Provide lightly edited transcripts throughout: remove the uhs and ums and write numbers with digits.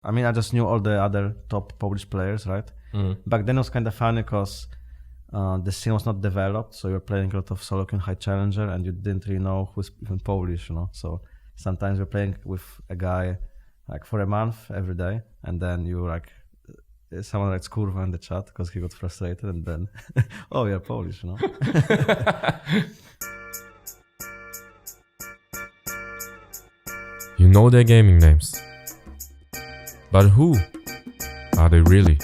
I mean, I just knew all the other top Polish players, right? Back then it was kind of funny because the scene was not developed, so you're playing a lot of solo queue and high challenger, and you didn't really know who's even Polish, So sometimes you're playing with a guy like for a month every day, and then you like someone writes kurwa in the chat because he got frustrated, and then oh, you're Polish, You know their gaming names. But who are they really?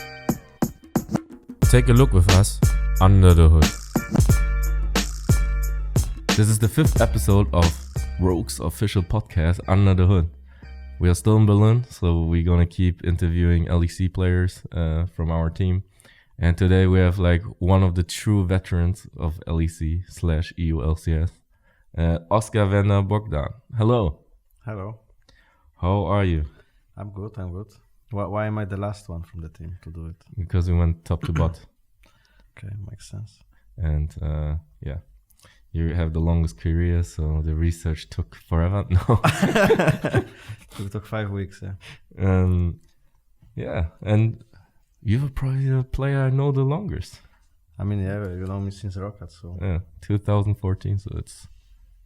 Take a look with us under the hood. This is the 5th episode of Rogue's official podcast, Under the Hood. We are still in Berlin, so we're gonna keep interviewing LEC players from our team. And today we have like one of the true veterans of LEC/EU LCS, Oskar, Vander, Bogdan. Hello. Hello. How are you? I'm good. Why am I the last one from the team to do it? Because we went top to bot. Okay, makes sense. And yeah, you have the longest career, so the research took forever. No. It took 5 weeks, yeah. Yeah, and you're probably the player I know the longest. I mean, yeah, you know me since Rocket, so... Yeah, 2014, so it's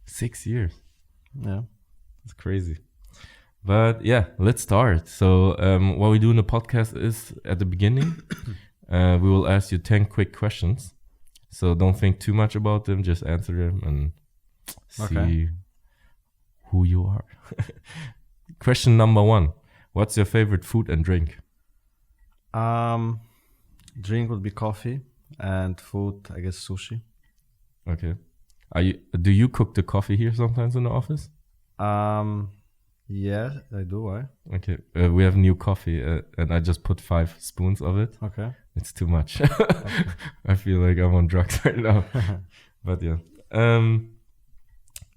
6 years. Yeah. It's crazy. But yeah, let's start. So what we do in the podcast is, at the beginning, we will ask you 10 quick questions. So don't think too much about them, just answer them and see who you are. Question number 1. What's your favorite food and drink? Drink would be coffee, and food, I guess, sushi. Okay. Do you cook the coffee here sometimes in the office? Yeah, I do. Why? Okay. We have new coffee, and I just put 5 spoons of it. Okay. It's too much. Okay. I feel like I'm on drugs right now. But yeah.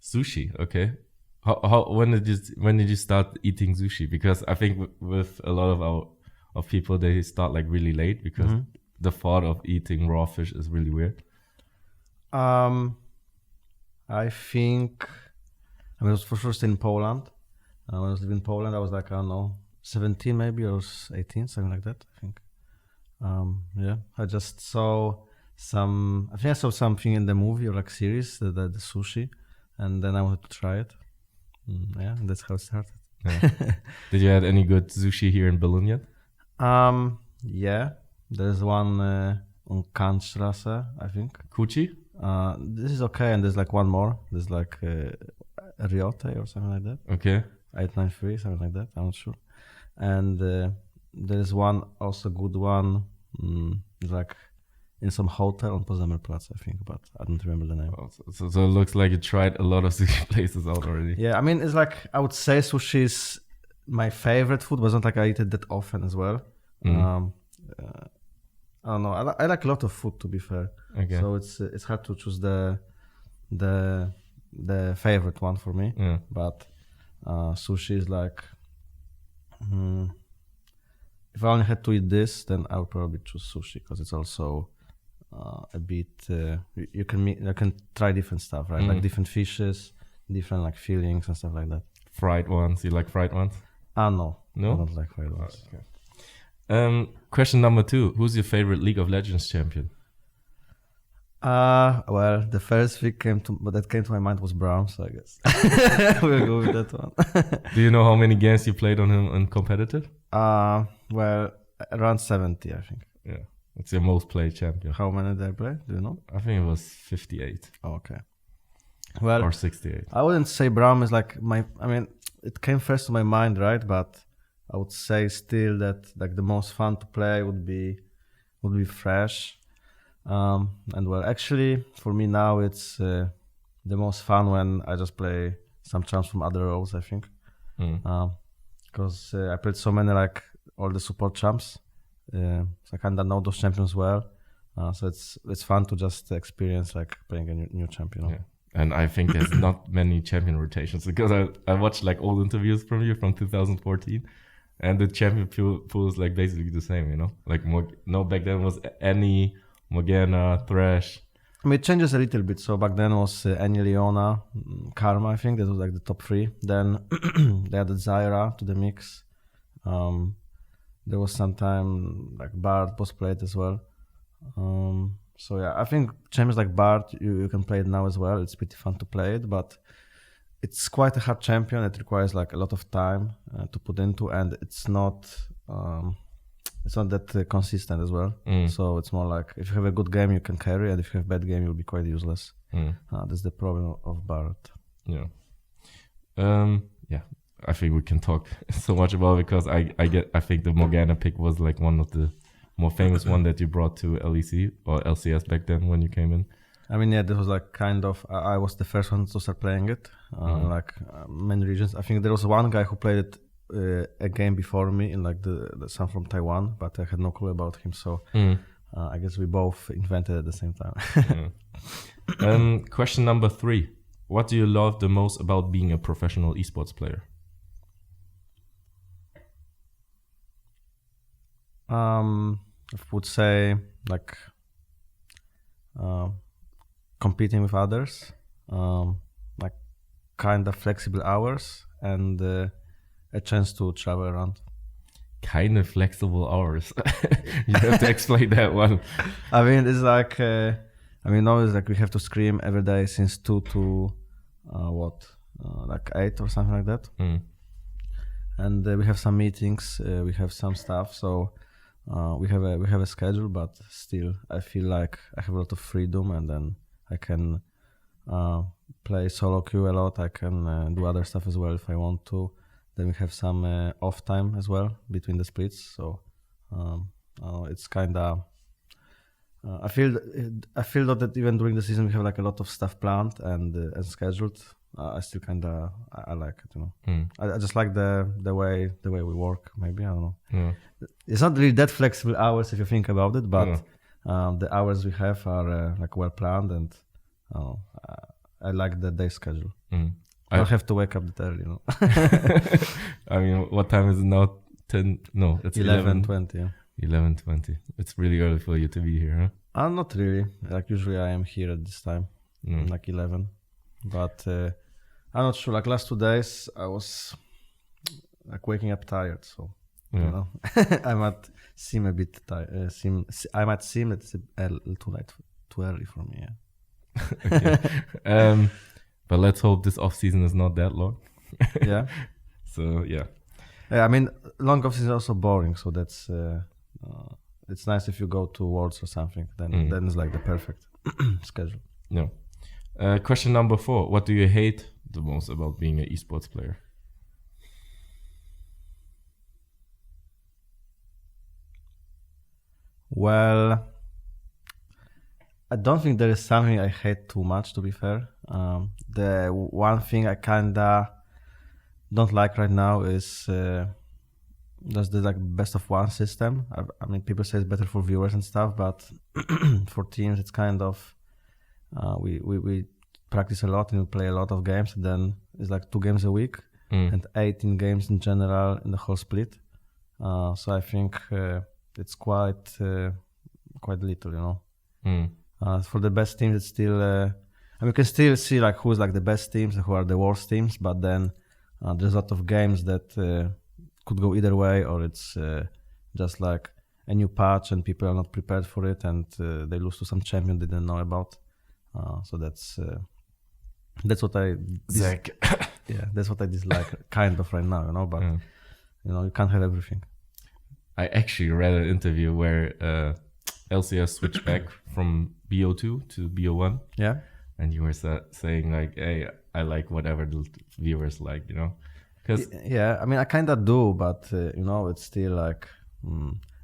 Sushi. Okay. When did you start eating sushi? Because I think with a lot of people, they start like really late because the thought of eating raw fish is really weird. I think I was for sure still in Poland. When I was living in Poland, I was like, I don't know, 17 maybe, or 18, something like that, I think. Yeah, I just saw something in the movie or like series, the sushi, and then I wanted to try it. Yeah, and that's how it started. Yeah. Did you have any good sushi here in Berlin yet? Yeah, there's one on Kantstrasse, I think. Kuchi? This is okay, and there's like one more. There's like Riote or something like that. Okay. 893, something like that. I'm not sure. And there's one also good one. It's like in some hotel on Potsdamer Platz, I think, but I don't remember the name. Oh, so it looks like you tried a lot of sushi places out already. Yeah, I mean, it's like, I would say sushi is my favorite food, but it's not like I eat it that often as well. I don't know. I like a lot of food, to be fair. Okay. So it's hard to choose the favorite one for me. Yeah. But sushi is like, if I only had to eat this, then I would probably choose sushi because it's also a bit. You can try different stuff, right? Like different fishes, different like fillings and stuff like that. Fried ones. You like fried ones? No. No? I don't like fried ones. Okay. Question number 2. Who's your favorite League of Legends champion? Well, the first thing that came to my mind was Braum, so I guess we'll go with that one. Do you know how many games you played on him in competitive? Well, around 70, I think. Yeah, it's your most played champion. How many did I play? Do you know? I think it was 58. Oh, okay. Well, or 68. I wouldn't say Braum is like it came first to my mind, right? But I would say still that like the most fun to play would be Fresh. And well, actually, for me now, it's the most fun when I just play some champs from other roles, I think. Because I played so many, like all the support champs. So I kind of know those champions well. So it's fun to just experience like playing a new champion. Yeah. And I think there's not many champion rotations because I watched like old interviews from you from 2014. And the champion pool is like basically the same, Like back then was Annie, Morgana, Thresh. I mean, it changes a little bit. So back then was Annie, Leona, Karma, I think. That was like the top 3. Then they added Zyra to the mix. there was some time like Bard was played as well. So yeah, I think champions like Bard, you can play it now as well. It's pretty fun to play it, but it's quite a hard champion. It requires like a lot of time to put into, and it's not that consistent as well. So it's more like if you have a good game, you can carry, and if you have bad game, you'll be quite useless. That's the problem of Bard. Yeah. Yeah. I think we can talk so much about it because I think the Morgana pick was like one of the more famous one that you brought to LEC or LCS back then when you came in. I mean, yeah, this was like kind of, I was the first one to start playing it, many regions. I think there was one guy who played it a game before me in like the some from Taiwan, but I had no clue about him. So I guess we both invented at the same time. Question number 3. What do you love the most about being a professional esports player? I would say like competing with others, like kind of flexible hours and a chance to travel around. Kind of flexible hours. You have to explain that one. I mean, it's like now it's like we have to scream every day since 2 to like 8 or something like that. And we have some meetings, we have some stuff, so we have a schedule, but still I feel like I have a lot of freedom, and then I can play solo queue a lot. I can do other stuff as well if I want to. Then we have some off time as well between the splits, so it's kind of I feel that even during the season we have like a lot of stuff planned and scheduled. I still kind of I like it, you know. I just like the way we work. Maybe I don't know. Yeah. It's not really that flexible hours if you think about it, but the hours we have are like well planned, and I like the day schedule. I don't have to wake up that early, you know. I mean, what time is it now? 10? No, it's 11:20. Yeah. 11:20. It's really early for you to be here, huh? Not really. Like usually I am here at this time, like 11. But I'm not sure. Like last 2 days, I was like waking up tired, so you know, I might seem a bit tired. I might seem it's a little too early for me. Yeah. Okay. But let's hope this off season is not that long. Yeah. So yeah. Yeah. I mean, long off season is also boring. So that's it's nice if you go to Worlds or something. Then it's like the perfect schedule. No. Question number 4. What do you hate the most about being an esports player? Well, I don't think there is something I hate too much, to be fair. The one thing I kinda don't like right now is just the like best of one system. I mean, people say it's better for viewers and stuff, but for teams, it's kind of we practice a lot and we play a lot of games, and then it's like 2 games a week and 18 games in general in the whole split. So I think it's quite little, you know. For the best teams, it's still and we can still see like who's like the best teams and who are the worst teams, but then there's a lot of games that could go either way, or it's just like a new patch and people are not prepared for it, and they lose to some champion they didn't know about. So that's what I that's what I dislike kind of right now, you know. But you know, you can't have everything. I actually read an interview where LCS switched back from BO2 to BO1. Yeah. And you were saying like, hey, I like whatever the viewers like, you know. Yeah, I mean, I kind of do, but you know, it's still like,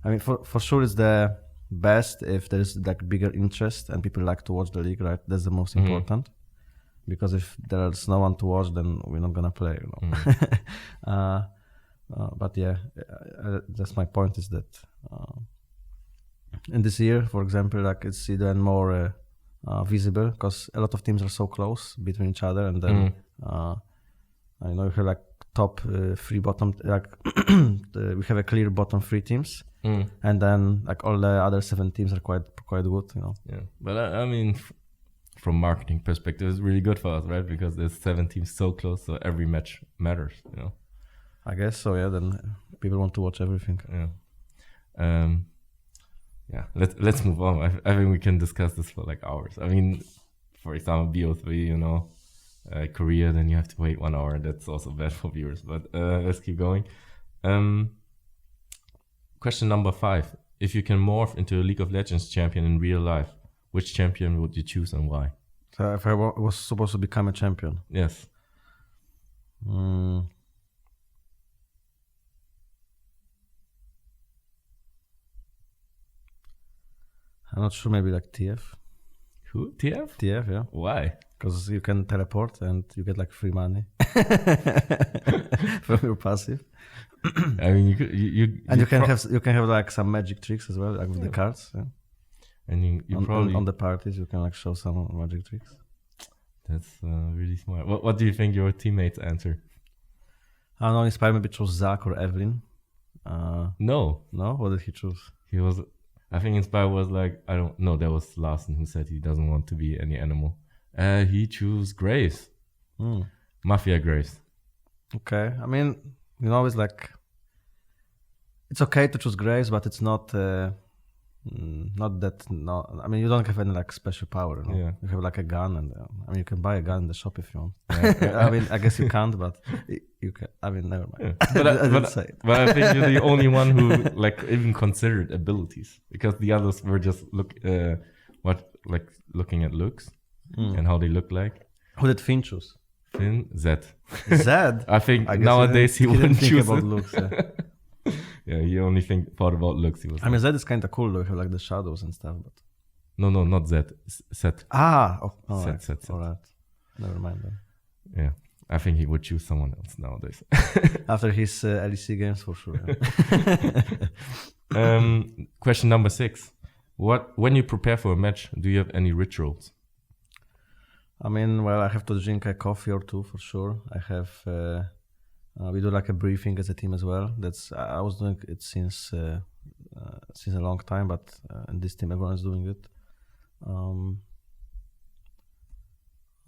I mean, for sure it's the best if there's like bigger interest and people like to watch the league, right? That's the most important. Because if there's no one to watch, then we're not gonna play, you know. But yeah, that's my point, is that in this year, for example, like it's even more visible because a lot of teams are so close between each other, and then I know you have like top 3 bottom, like we have a clear bottom 3 teams, and then like all the other 7 teams are quite good, you know. Yeah, but I mean, from marketing perspective, it's really good for us, right? Because there's 7 teams so close, so every match matters, you know. I guess so. Yeah, then people want to watch everything. Yeah. Yeah, let's move on. I think we can discuss this for like hours. I mean, for example, BO3, Korea, then you have to wait 1 hour. That's also bad for viewers. But let's keep going. Question number 5. If you can morph into a League of Legends champion in real life, which champion would you choose and why? So if I was supposed to become a champion? Yes. I'm not sure, maybe like TF. Who? TF? TF, yeah. Why? Because you can teleport and you get like free money from your passive. I mean, you can have like some magic tricks as well, like with the cards. Yeah. And you probably on the parties you can like show some magic tricks. That's really smart. What do you think your teammates answer? I don't know. Inspire maybe chose Zach or Evelyn. No. What did he choose? I think Inspire was like, I don't know. That was Larson who said he doesn't want to be any animal. He chose Graves. Mafia Graves. Okay. I mean, it's like, it's okay to choose Graves, but it's not that. No, I mean, you don't have any like special power. No? Yeah. You have like a gun, and I mean, you can buy a gun in the shop if you want. Yeah. I mean, I guess you can't, but you can. I mean, never mind. Yeah. But I think you're the only one who like even considered abilities, because the others were just looking at looks and how they look like. Who did Finn choose? Finn, Zed. Zed? I think nowadays he wouldn't think choose about it. looks. Yeah. Yeah, he only thought about looks. I mean, Zed is kind of cool though. You have like the shadows and stuff, but no, not Zed. Set. Set. All right. Never mind then. Yeah, I think he would choose someone else nowadays. After his LEC games, for sure. Yeah. Question number 6. When you prepare for a match, do you have any rituals? I mean, well, I have to drink a coffee or two for sure. I have. We do like a briefing as a team as well. I was doing it since a long time, but in this team everyone is doing it.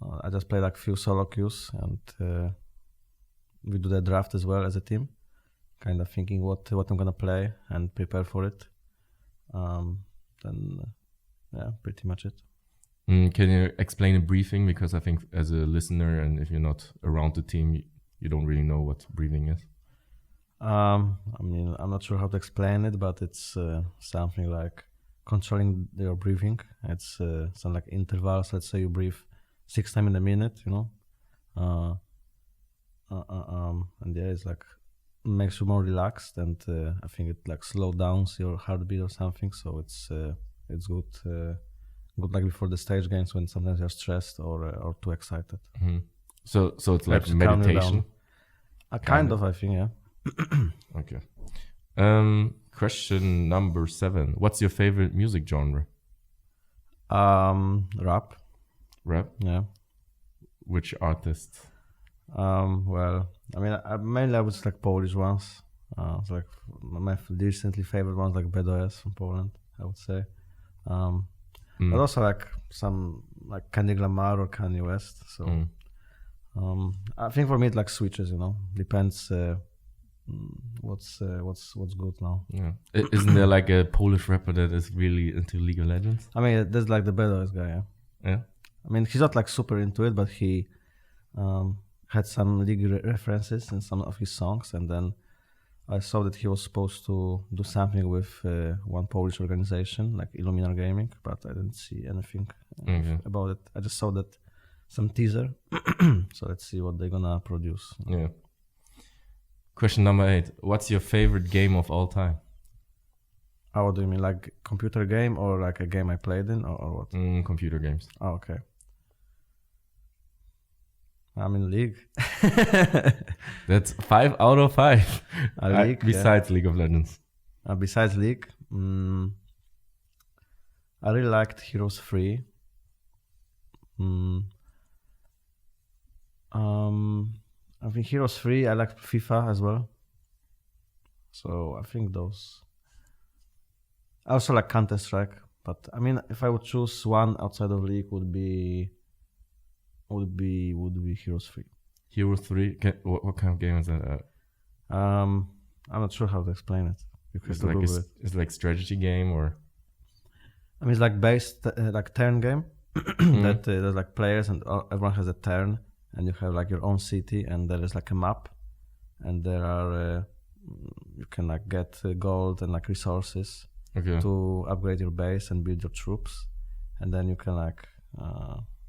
I just play like few solo queues, and we do the draft as well as a team, kind of thinking what I'm gonna play and prepare for it. Then yeah, pretty much it. Can you explain a briefing? Because I think as a listener, and if you're not around the team, you don't really know what briefing is. I mean, I'm not sure how to explain it, but it's something like controlling your breathing. It's some like intervals. Let's say you breathe 6 times in a minute, and yeah, it's like makes you more relaxed, and I think it like slow down your heartbeat or something. So it's good, good like before the stage games when sometimes you're stressed or too excited. Mm-hmm. So it's like meditation. Kind of, I think, yeah. Okay. Question number 7. What's your favorite music genre? Rap. Rap? Yeah. Which artists? Well, I mean, mainly I was like Polish ones. It's like my recently favorite ones, like BDS from Poland, I would say. But also like some like Kendrick Lamar or Kanye West. So I think for me it like switches, depends what's good now. Yeah. Isn't there like a Polish rapper that is really into League of Legends? I mean, there's like the BDS guy, yeah. Yeah. I mean, he's not like super into it, but he had some league references in some of his songs, and then I saw that he was supposed to do something with one Polish organization, like Illuminar Gaming, but I didn't see anything about it. I just saw that some teaser, so let's see what they're gonna produce. Yeah. Question number 8. What's your favorite game of all time? What do you mean, like computer game or like a game I played in, or what? Computer games. Oh, okay. I'm in League. That's 5 out of 5. League, besides League of Legends. Besides League, I really liked Heroes 3. I think Heroes 3. I liked FIFA as well. So I think those. I also like Counter-Strike, but I mean, if I would choose one outside of League, would be Heroes 3. Heroes 3. What kind of game is that? I'm not sure how to explain it. You have to Google it. It's like strategy game or? I mean, it's like based like turn game that there's like players and everyone has a turn, and you have like your own city, and there is like a map, and there are you can like get gold and like resources to upgrade your base and build your troops, and then you can like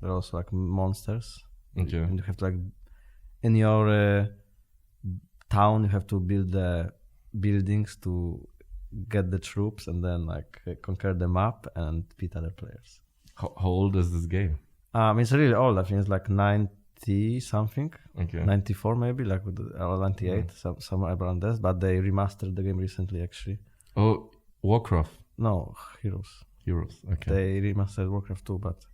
there are also like monsters. And you have to like in your town you have to build the buildings to get the troops and then like conquer the map and beat other players. How old is this game? It's really old. I think it's like 90 something, 94 maybe, like or 98, somewhere around this. But they remastered the game recently, actually. Oh, Warcraft? No, Heroes. Okay. They remastered Warcraft 2, but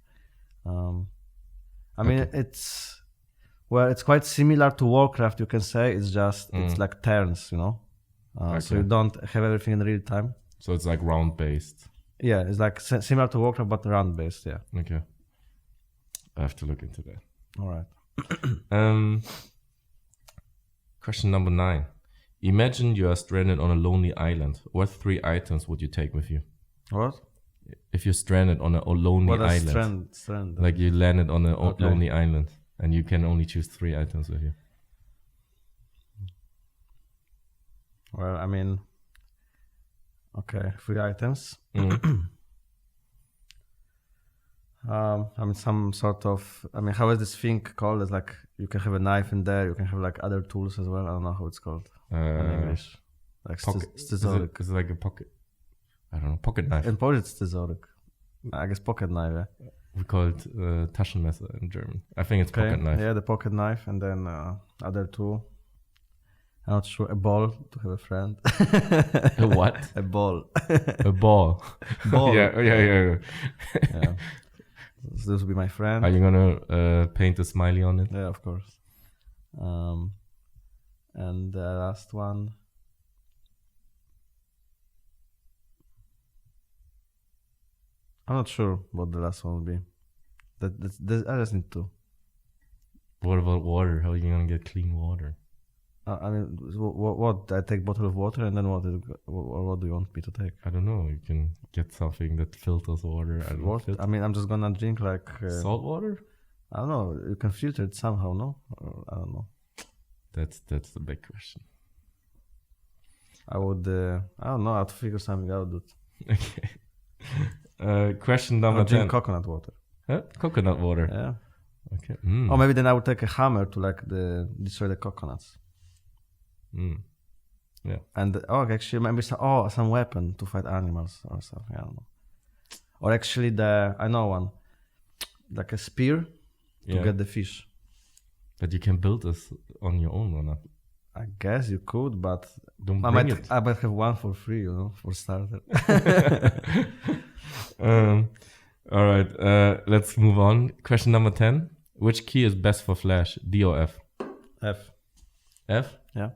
I mean it's quite similar to Warcraft. You can say it's just it's like turns, you know. So you don't have everything in real time. So it's like round based. Yeah, it's like similar to Warcraft but round based. Yeah. Okay. I have to look into that. All right. Question number 9. Imagine you are stranded on a lonely island. What 3 items would you take with you? What? If you're stranded on a lonely island. Strand. Like you landed on a lonely island and you can only choose 3 items with you. Well, I mean, 3 items. I mean, some sort of. I mean, how is this thing called? It's like you can have a knife in there. You can have like other tools as well. I don't know how it's called in English. Like scyzoryk. Is it like a pocket? I don't know. Pocket knife. In Polish, it's scyzoryk. I guess pocket knife. Yeah. We call it Taschenmesser in German. I think it's pocket knife. Yeah, the pocket knife, and then other two. I'm not sure. A ball to have a friend. A what? A ball. A ball. Ball. Yeah. So this will be my friend. Are you gonna paint a smiley on it? Yeah, of course. And the last one. I'm not sure what the last one will be. I just need to. What about water? How are you gonna get clean water? I mean, what? I take bottle of water and then what do you want me to take? I don't know. You can get something that filters water. I mean, I'm just gonna drink like salt water. I don't know. You can filter it somehow, no? Or, I don't know. That's the big question. I would. I don't know. I have to figure something out. Okay. Question number 10. Drink coconut water. Huh? Coconut water. Yeah. Okay. Or maybe then I would take a hammer to like destroy the coconuts. Yeah. And actually maybe some weapon to fight animals or something. I don't know. Or actually I know one, like a spear to get the fish. But you can build this on your own or not? I guess you could, but I might have one for free, you know, for starter. All right. Let's move on. Question number 10. Which key is best for Flash, D or F? F. F? Yeah.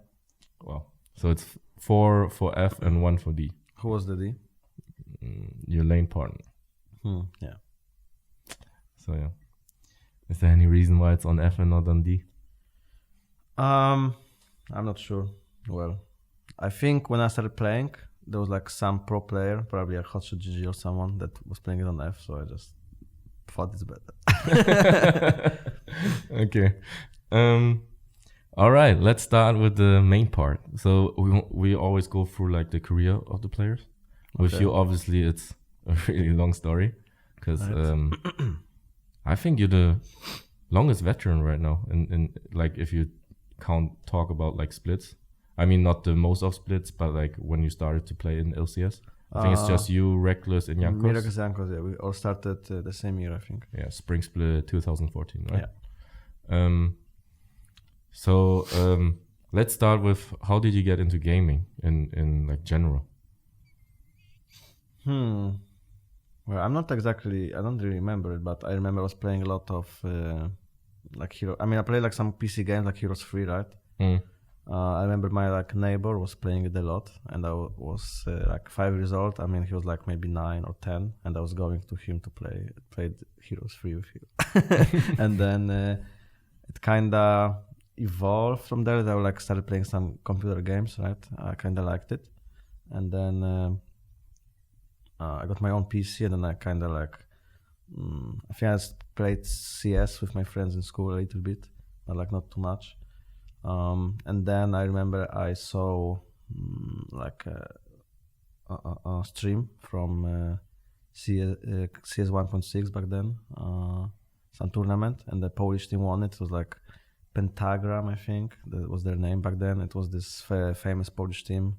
Wow. So it's 4 for F and 1 for D. Who was the D? Your lane partner. Yeah. So yeah. Is there any reason why it's on F and not on D? I'm not sure. Well, I think when I started playing, there was like some pro player, probably like Hotshot GG or someone that was playing it on F, so I just thought it's better. Okay. All right, let's start with the main part. So we always go through like the career of the players. With you, obviously, it's a really long story because I think you're the longest veteran right now. In like if you talk about like splits, I mean not the most of splits, but like when you started to play in LCS. I think it's just you, Reckless, and Jankos. Reckless, Jankos, yeah. We all started the same year, I think. Yeah, Spring Split 2014, right? Yeah. So let's start with how did you get into gaming in like general? Well, I don't really remember it, but I remember I was playing a lot of like Hero. I mean, I played like some PC games like Heroes 3, right? I remember my like neighbor was playing it a lot, and I was like 5 years old. I mean, he was like maybe 9 or 10, and I was going to him to play Heroes 3 with him. And then it kind of evolved from there. I like started playing some computer games, right? I kind of liked it, and then I got my own PC, and then I kind of like I think I played CS with my friends in school a little bit, but like not too much. And then I remember I saw like a stream from CS 1.6 back then, some tournament, and the Polish team won it. It was like Pentagram, I think that was their name back then. It was this famous Polish team,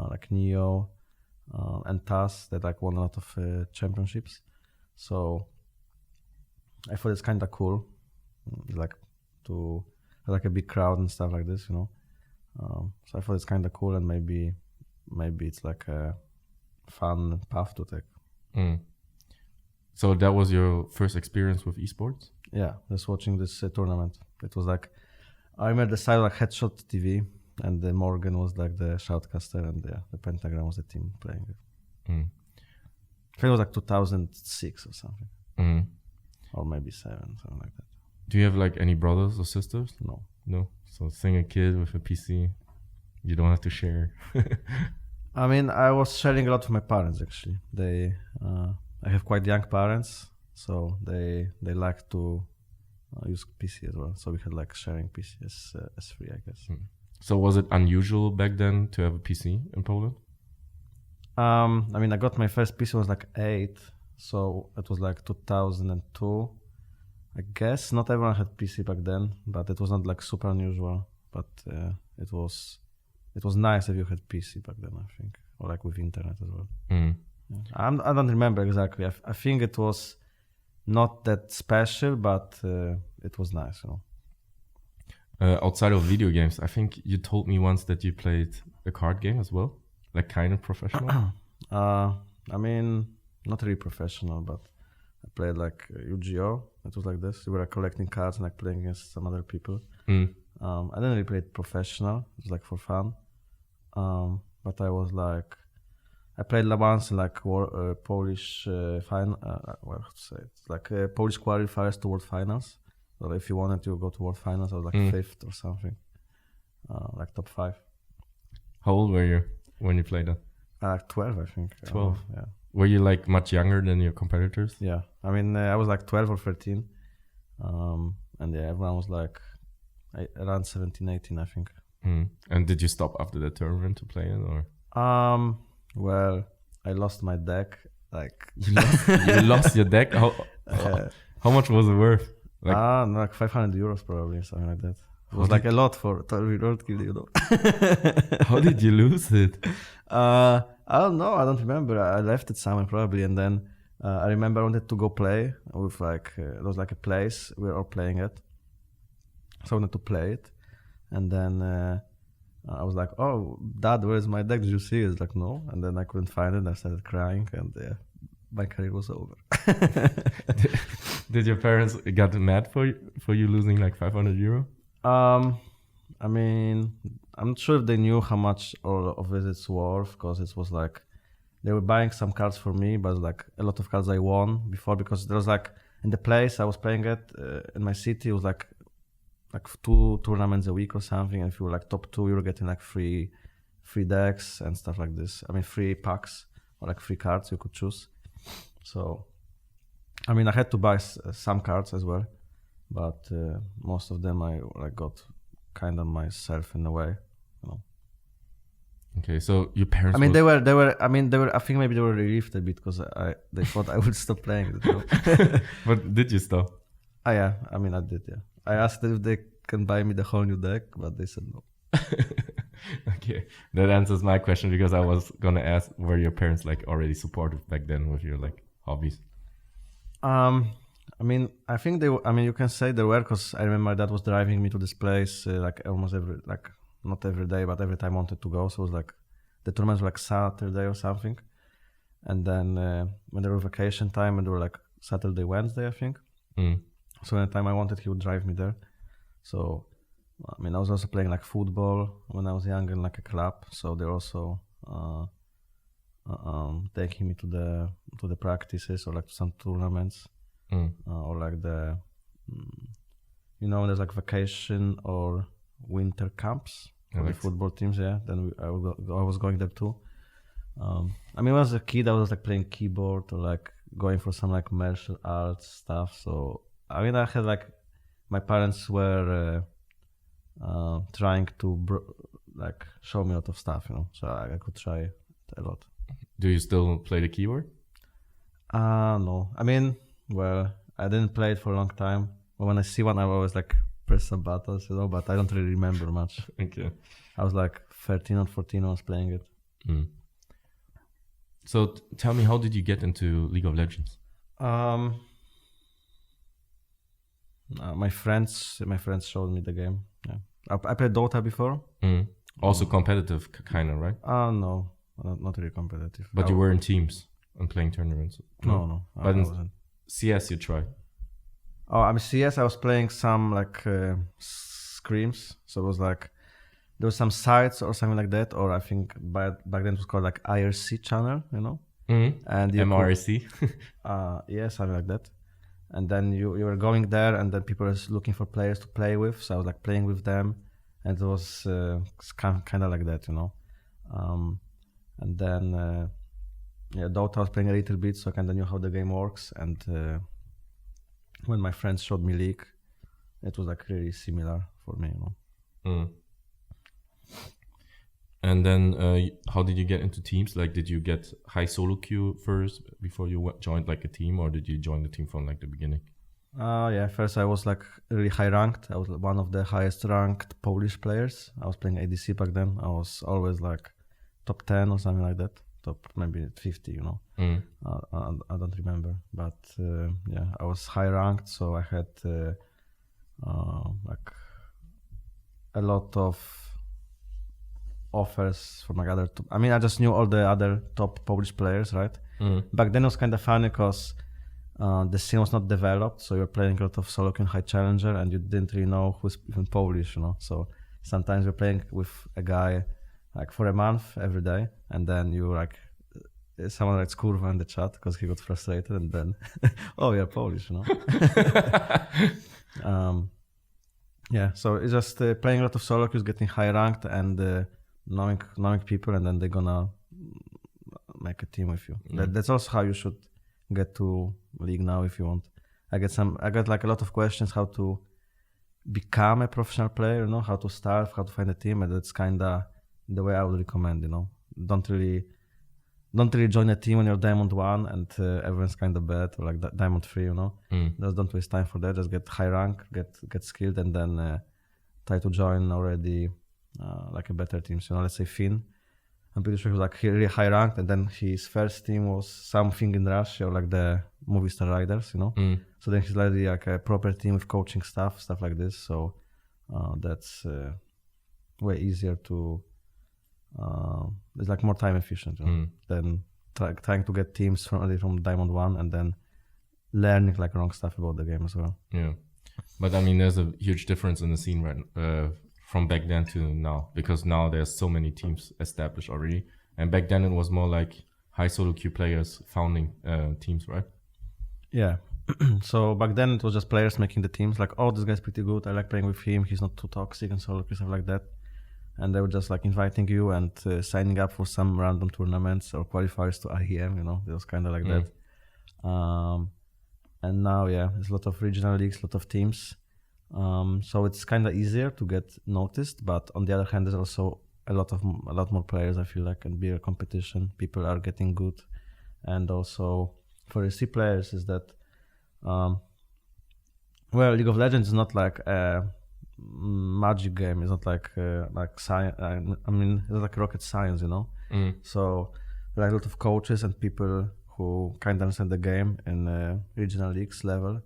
like Neo and TAS, that like won a lot of championships. So I thought it's kind of cool, like to have like a big crowd and stuff like this, you know. So I thought it's kind of cool, and maybe it's like a fun path to take. So that was your first experience with esports? Yeah, just watching this tournament. It was like, I remember the side like Headshot TV, and the Morgan was like the shoutcaster, and the Pentagram was the team playing it. I think it was like 2006 or something, or maybe 7, something like that. Do you have like any brothers or sisters? No. So seeing a kid with a PC, you don't have to share. I mean, I was sharing a lot with my parents actually. I have quite young parents, so they like to use PC as well. So we had like sharing PC as free, I guess. So was it unusual back then to have a PC in Poland? I mean, I got my first PC was like 8, so it was like 2002. I guess not everyone had PC back then, but it was not like super unusual. But it was nice if you had PC back then, I think, or like with internet as well. Yeah. I don't remember exactly. I think it was not that special, but it was nice, you know. Outside of video games, I think you told me once that you played a card game as well, like kind of professional. I mean, not really professional, but I played like Yu-Gi-Oh! It was like this. We were like collecting cards and like playing against some other people. I didn't really play it professional. It was like for fun. But I was like, I played once in like Polish Polish qualifiers to World Finals. So if you wanted to go to World Finals, I was like 5th or something, like top 5. How old were you when you played that? Like 12, I think. 12? Yeah. Were you like much younger than your competitors? Yeah. I mean, I was like 12 or 13. And yeah, everyone was like around 17, 18, I think. And did you stop after the tournament to play it, or? Well, I lost my deck. Like you lost your deck. How much was it worth? Like 500 euros probably, something like that. It was like a lot for 12-year-old kid, you know. How did you lose it? I don't know. I don't remember. I left it somewhere probably, and then I remember I wanted to go play with like there was like a place we were all playing at, so I wanted to play it, and then I was like, "Oh, Dad, where's my deck? Did you see it?" It's like, "No," and then I couldn't find it. And I started crying, and my career was over. Did your parents get mad for you losing like 500 euro? I mean, I'm not sure if they knew how much all of it's worth, because it was like they were buying some cards for me, but like a lot of cards I won before, because there was like in the place I was playing at in my city, it was like 2 tournaments a week or something, and if you were like top 2, you were getting like free decks and stuff like this. I mean, free packs or like free cards you could choose. So, I mean, I had to buy some cards as well, but most of them I like got kind of myself in a way, you know. Okay, so your parents. I mean, they were. I think maybe they were relieved a bit, because they thought I would stop playing it. You know? But did you stop? Yeah. I mean, I did. Yeah. I asked them if they can buy me the whole new deck, but they said no. Okay, that answers my question, because I was gonna ask, were your parents like already supportive back then with your like hobbies? I mean, I think they. I mean, you can say they were, because I remember my dad was driving me to this place like almost every, like not every day, but every time I wanted to go. So it was like the tournaments were like Saturday or something, and then when there was vacation time, and they were like Saturday, Wednesday, I think. So anytime I wanted, he would drive me there. So I mean, I was also playing like football when I was young in like a club. So they're also taking me to the practices, or like to some tournaments. Or like the there's like vacation or winter camps for the football teams. Yeah, then I was going there too. I mean, when I was a kid, I was like playing keyboard or like going for some like martial arts stuff. So I mean, I had like my parents were trying to like show me a lot of stuff, so I could try it a lot. Do you still play the keyboard? No. I mean, well, I didn't play it for a long time. But when I see one, I always like press some buttons, but I don't really remember much. Okay. I was like 13 or 14 when I was playing it. So tell me, how did you get into League of Legends? My friends showed me the game. Yeah, I played Dota before. Also competitive, kind of, right? No, not really competitive. But you were in teams and playing tournaments. No, but I wasn't. CS you tried. Oh, I mean CS. I was playing some like scrims. So it was like there was some sites or something like that, or I think back then it was called like IRC channel, And MRC. Yeah, something like that. And then you were going there, and then people were looking for players to play with. So I was like playing with them, and it was kind of like that, And then Dota I was playing a little bit, so I kind of knew how the game works. And when my friends showed me League, it was like really similar for me, And then how did you get into teams? Like, did you get high solo queue first before you joined like a team, or did you join the team from like the beginning? Yeah, first I was like really high ranked. I was one of the highest ranked Polish players. I was playing ADC back then. I was always like top 10 or something like that. Top maybe 50, I don't remember. But yeah, I was high ranked, so I had like a lot of offers from like other I mean, I just knew all the other top Polish players, right? Back then it was kind of funny because the scene was not developed, so you're playing a lot of solo queue and high challenger, and you didn't really know who's even Polish, So sometimes you're playing with a guy like for a month every day, and then you like someone writes kurwa in the chat because he got frustrated, and then oh, you're Polish, Yeah, so it's just playing a lot of solo queues, getting high ranked, and knowing people, and then they're gonna make a team with you. That's also how you should get to League now if you want. I got like a lot of questions how to become a professional player, how to start, how to find a team, and that's kind of the way I would recommend. Don't really join a team when you're Diamond 1 and everyone's kind of bad, or like Diamond 3. Just don't waste time for that. Just get high rank, get skilled, and then try to join already like a better team. So let's say Finn. I'm pretty sure he was like really high ranked, and then his first team was something in Russia, or like the Movistar Riders, So then he's like a proper team with coaching stuff like this. So that's way easier to. It's like more time efficient than trying to get teams from Diamond 1 and then learning like wrong stuff about the game as well. Yeah, but I mean, there's a huge difference in the scene right from back then to now, because now there's so many teams established already, and back then it was more like high solo queue players founding teams, right? Yeah. So back then it was just players making the teams, like, oh, this guy's pretty good, I like playing with him, he's not too toxic and solo queue, stuff like that. And they were just like inviting you and signing up for some random tournaments or qualifiers to IEM, It was kind of like that. And now, yeah, there's a lot of regional leagues, a lot of teams. So it's kind of easier to get noticed, but on the other hand, there's also a lot more players, I feel like, and bigger competition. People are getting good, and also for AC players is that, League of Legends is not like a magic game. It's not like science. I mean, it's like rocket science, So there are a lot of coaches and people who kind of understand the game in regional leagues level,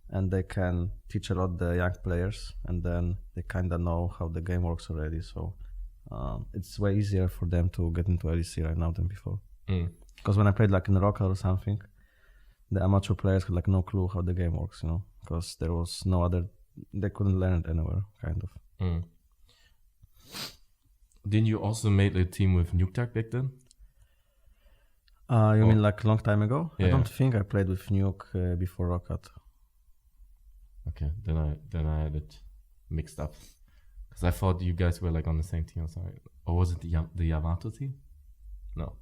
and they can teach a lot the young players, and then they kind of know how the game works already. So it's way easier for them to get into LEC right now than before. Because when I played like in Rocket or something, the amateur players had like no clue how the game works, because there was no other. They couldn't learn it anywhere, kind of. Didn't you also make a team with Nuke back then? You mean like a long time ago? Yeah. I don't think I played with Nuke before Rocket. Okay, then I had it mixed up, because I thought you guys were like on the same team or something. Or was it the Yamato team? No.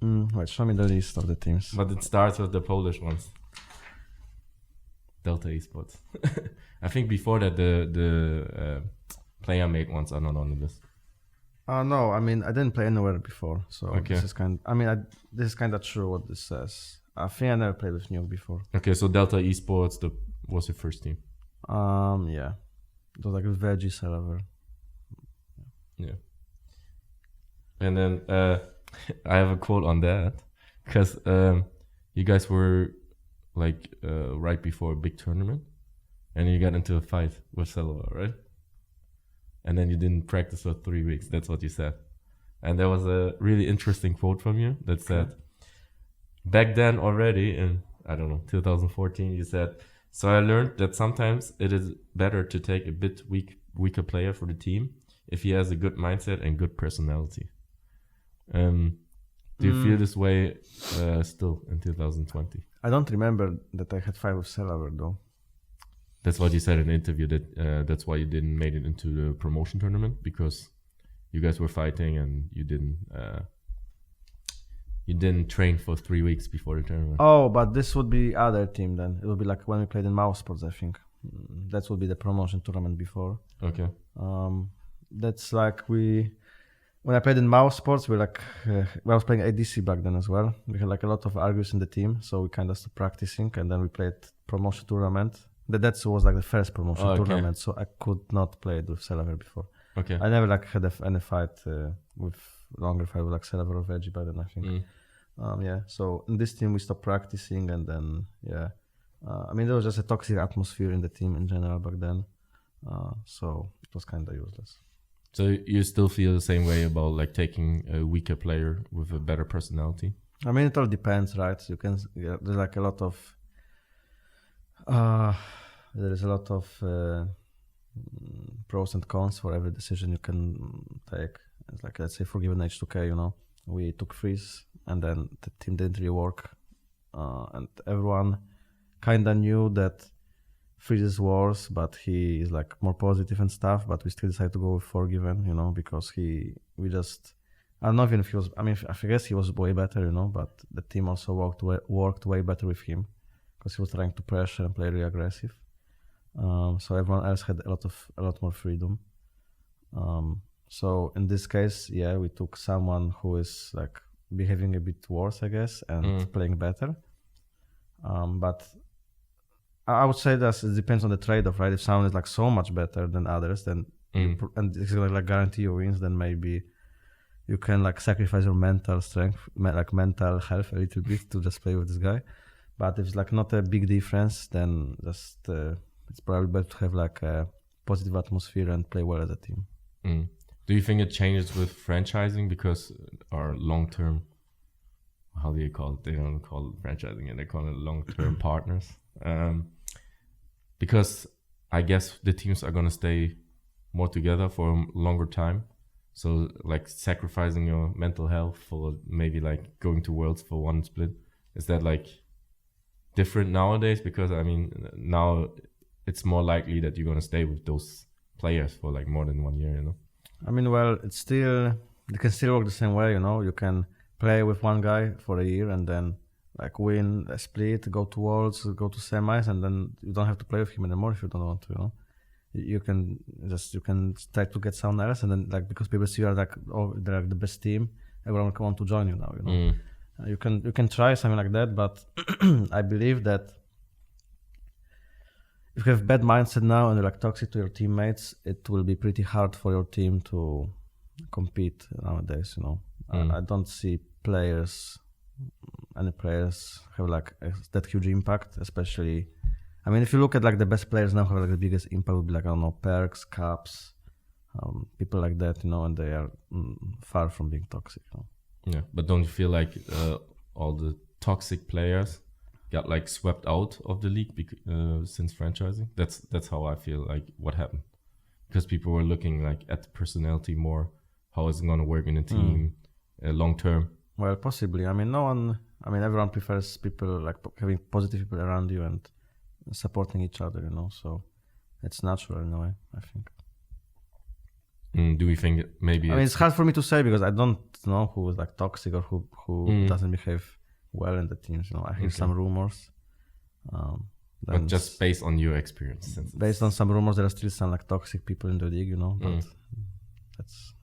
Wait, show me the list of the teams. But it starts with the Polish ones. Delta Esports. I think before that the player made ones are not on the list. No, I mean I didn't play anywhere before, so Okay. this is this is kind of true what this says. I think I never played with Nuke before. Okay, so Delta Esports was your first team. Yeah, it was like a veggie server. Yeah. And then I have a quote on that because you guys were like right before a big tournament, and you got into a fight with Selva, right? And then you didn't practice for 3 weeks. That's what you said. And there was a really interesting quote from you that said, back then already in, I don't know, 2014, you said, so I learned that sometimes it is better to take a bit weaker player for the team if he has a good mindset and good personality. Do you feel this way still in 2020? I don't remember that I had 5 with Selva though. That's what you said in the interview, that that's why you didn't make it into the promotion tournament, because you guys were fighting and you didn't train for 3 weeks before the tournament. Oh, but this would be other team then. It would be like when we played in Mouse Sports, I think. That would be the promotion tournament before. Okay. That's like when I played in Mouse Sports, we like I was playing ADC back then as well. We had like a lot of argues in the team, so we kind of stopped practicing, and then we played promotion tournament. That was like the first promotion tournament, so I could not play it with Selva before. Okay. I never like had any fight with longer fight with like Selva or Veggie back then, I think. Yeah, so in this team we stopped practicing, and then I mean there was just a toxic atmosphere in the team in general back then, so it was kind of useless. So you still feel the same way about like taking a weaker player with a better personality? I mean it all depends, right? You can there's like a lot of pros and cons for every decision you can take. It's like, let's say for given H2K, you know, we took freeze and then the team didn't really work, and everyone kind of knew that freeze is worse, but he is like more positive and stuff, but we still decided to go with Forgiven, you know, because I don't know even if he was, I mean I guess he was way better, you know, but the team also worked way better with him because he was trying to pressure and play really aggressive. So everyone else had a lot more freedom. So in this case, we took someone who is like behaving a bit worse, I guess, and playing better. But I would say that it depends on the trade-off, right? If someone is like so much better than others, then and it's like guarantee you wins, then maybe you can like sacrifice your mental strength, like mental health a little bit to just play with this guy. But if it's like not a big difference, then just it's probably better to have like a positive atmosphere and play well as a team. Do you think it changes with franchising because our long-term, how do you call it? They don't call it franchising, and they call it long-term partners. Because I guess the teams are gonna stay more together for a longer time. So like sacrificing your mental health for maybe like going to Worlds for one split, is that like different nowadays? Because I mean now it's more likely that you're gonna stay with those players for like more than 1 year, you know? I mean, well, it can still work the same way, you know. You can play with one guy for a year and then like win a split, go to Worlds, go to semis, and then you don't have to play with him anymore if you don't want to, you know. You can try to get someone else, and then like because people see you are like, oh, they're like the best team, everyone will want to join you now, you know. You can try something like that, but I believe that if you have bad mindset now and you're like toxic to your teammates, it will be pretty hard for your team to compete nowadays, you know. I don't see any players have like that huge impact, especially, I mean, if you look at like the best players now have like the biggest impact would be like, I don't know, Perks, Caps, people like that, you know, and they are far from being toxic, you know? Yeah, but don't you feel like all the toxic players got like swept out of the league since franchising? That's how I feel like what happened, because people were looking like at the personality more, how is it going to work in a team long term. Well, possibly. I mean, everyone prefers people like having positive people around you and supporting each other, you know, so it's natural in a way, I think. Do we think maybe? I mean, it's hard for me to say because I don't know who is like toxic or who doesn't behave well in the teams. I hear some rumors. But just based on your experience. Based on some rumors, there are still some like toxic people in the league, but that's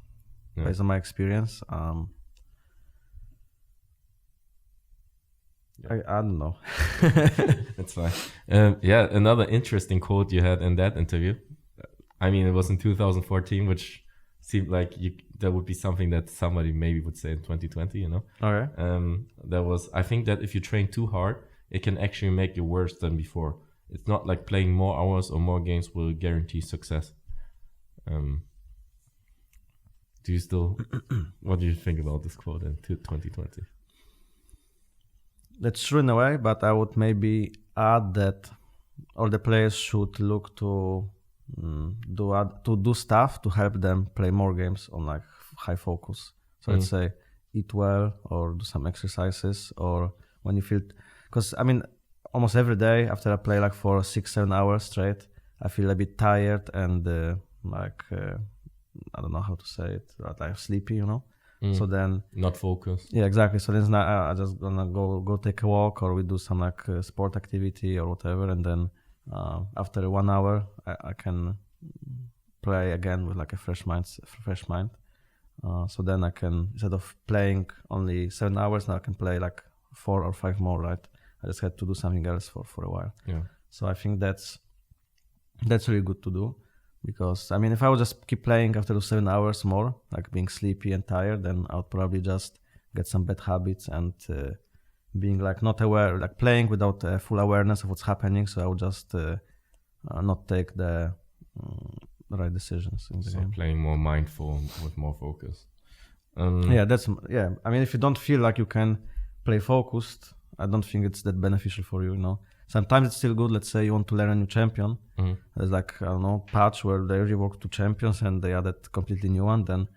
based on my experience. I don't know. That's fine. Another interesting quote you had in that interview. I mean, it was in 2014, which seemed like that would be something that somebody maybe would say in 2020, Okay. That was, I think that if you train too hard, it can actually make you worse than before. It's not like playing more hours or more games will guarantee success. What do you think about this quote in 2020? That's true in a way, but I would maybe add that all the players should look to do stuff to help them play more games on like high focus. So let's say eat well or do some exercises, or when you feel, because I mean almost every day after I play like for 6-7 hours straight, I feel a bit tired and I don't know how to say it, like sleepy, So then not focused. Yeah, exactly. So then I just gonna go take a walk, or we do some like sport activity or whatever, and then after 1 hour I can play again with like a fresh mind. So then I can, instead of playing only 7 hours, now I can play like 4 or 5 more, right? I just had to do something else for a while. Yeah. So I think that's really good to do. Because I mean, if I would just keep playing after 7 hours more, like being sleepy and tired, then I would probably just get some bad habits and being like not aware, like playing without full awareness of what's happening. So I would just not take the right decisions in the game. Playing more mindful with more focus. I mean, if you don't feel like you can play focused, I don't think it's that beneficial for you. Sometimes it's still good. Let's say you want to learn a new champion. There's like, I don't know, patch where they rework 2 champions and they added completely new one. Then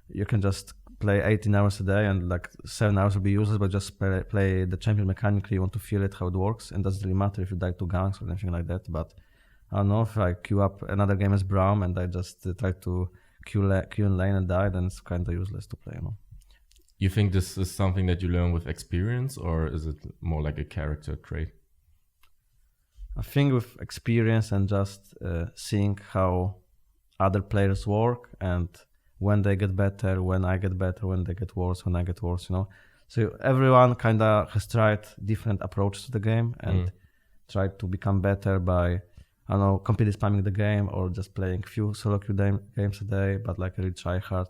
you can just play 18 hours a day and like 7 hours will be useless, but just play the champion mechanically. You want to feel it, how it works. And it doesn't really matter if you die to ganks or anything like that. But I don't know, if I queue up another game as Braum and I just try to queue in lane and die, then it's kind of useless to play, You think this is something that you learn with experience, or is it more like a character trait? I think with experience and just seeing how other players work, and when they get better, when I get better, when they get worse, when I get worse, So everyone kind of has tried different approaches to the game and tried to become better by, I don't know, completely spamming the game or just playing few solo queue games a day, but like really try hard.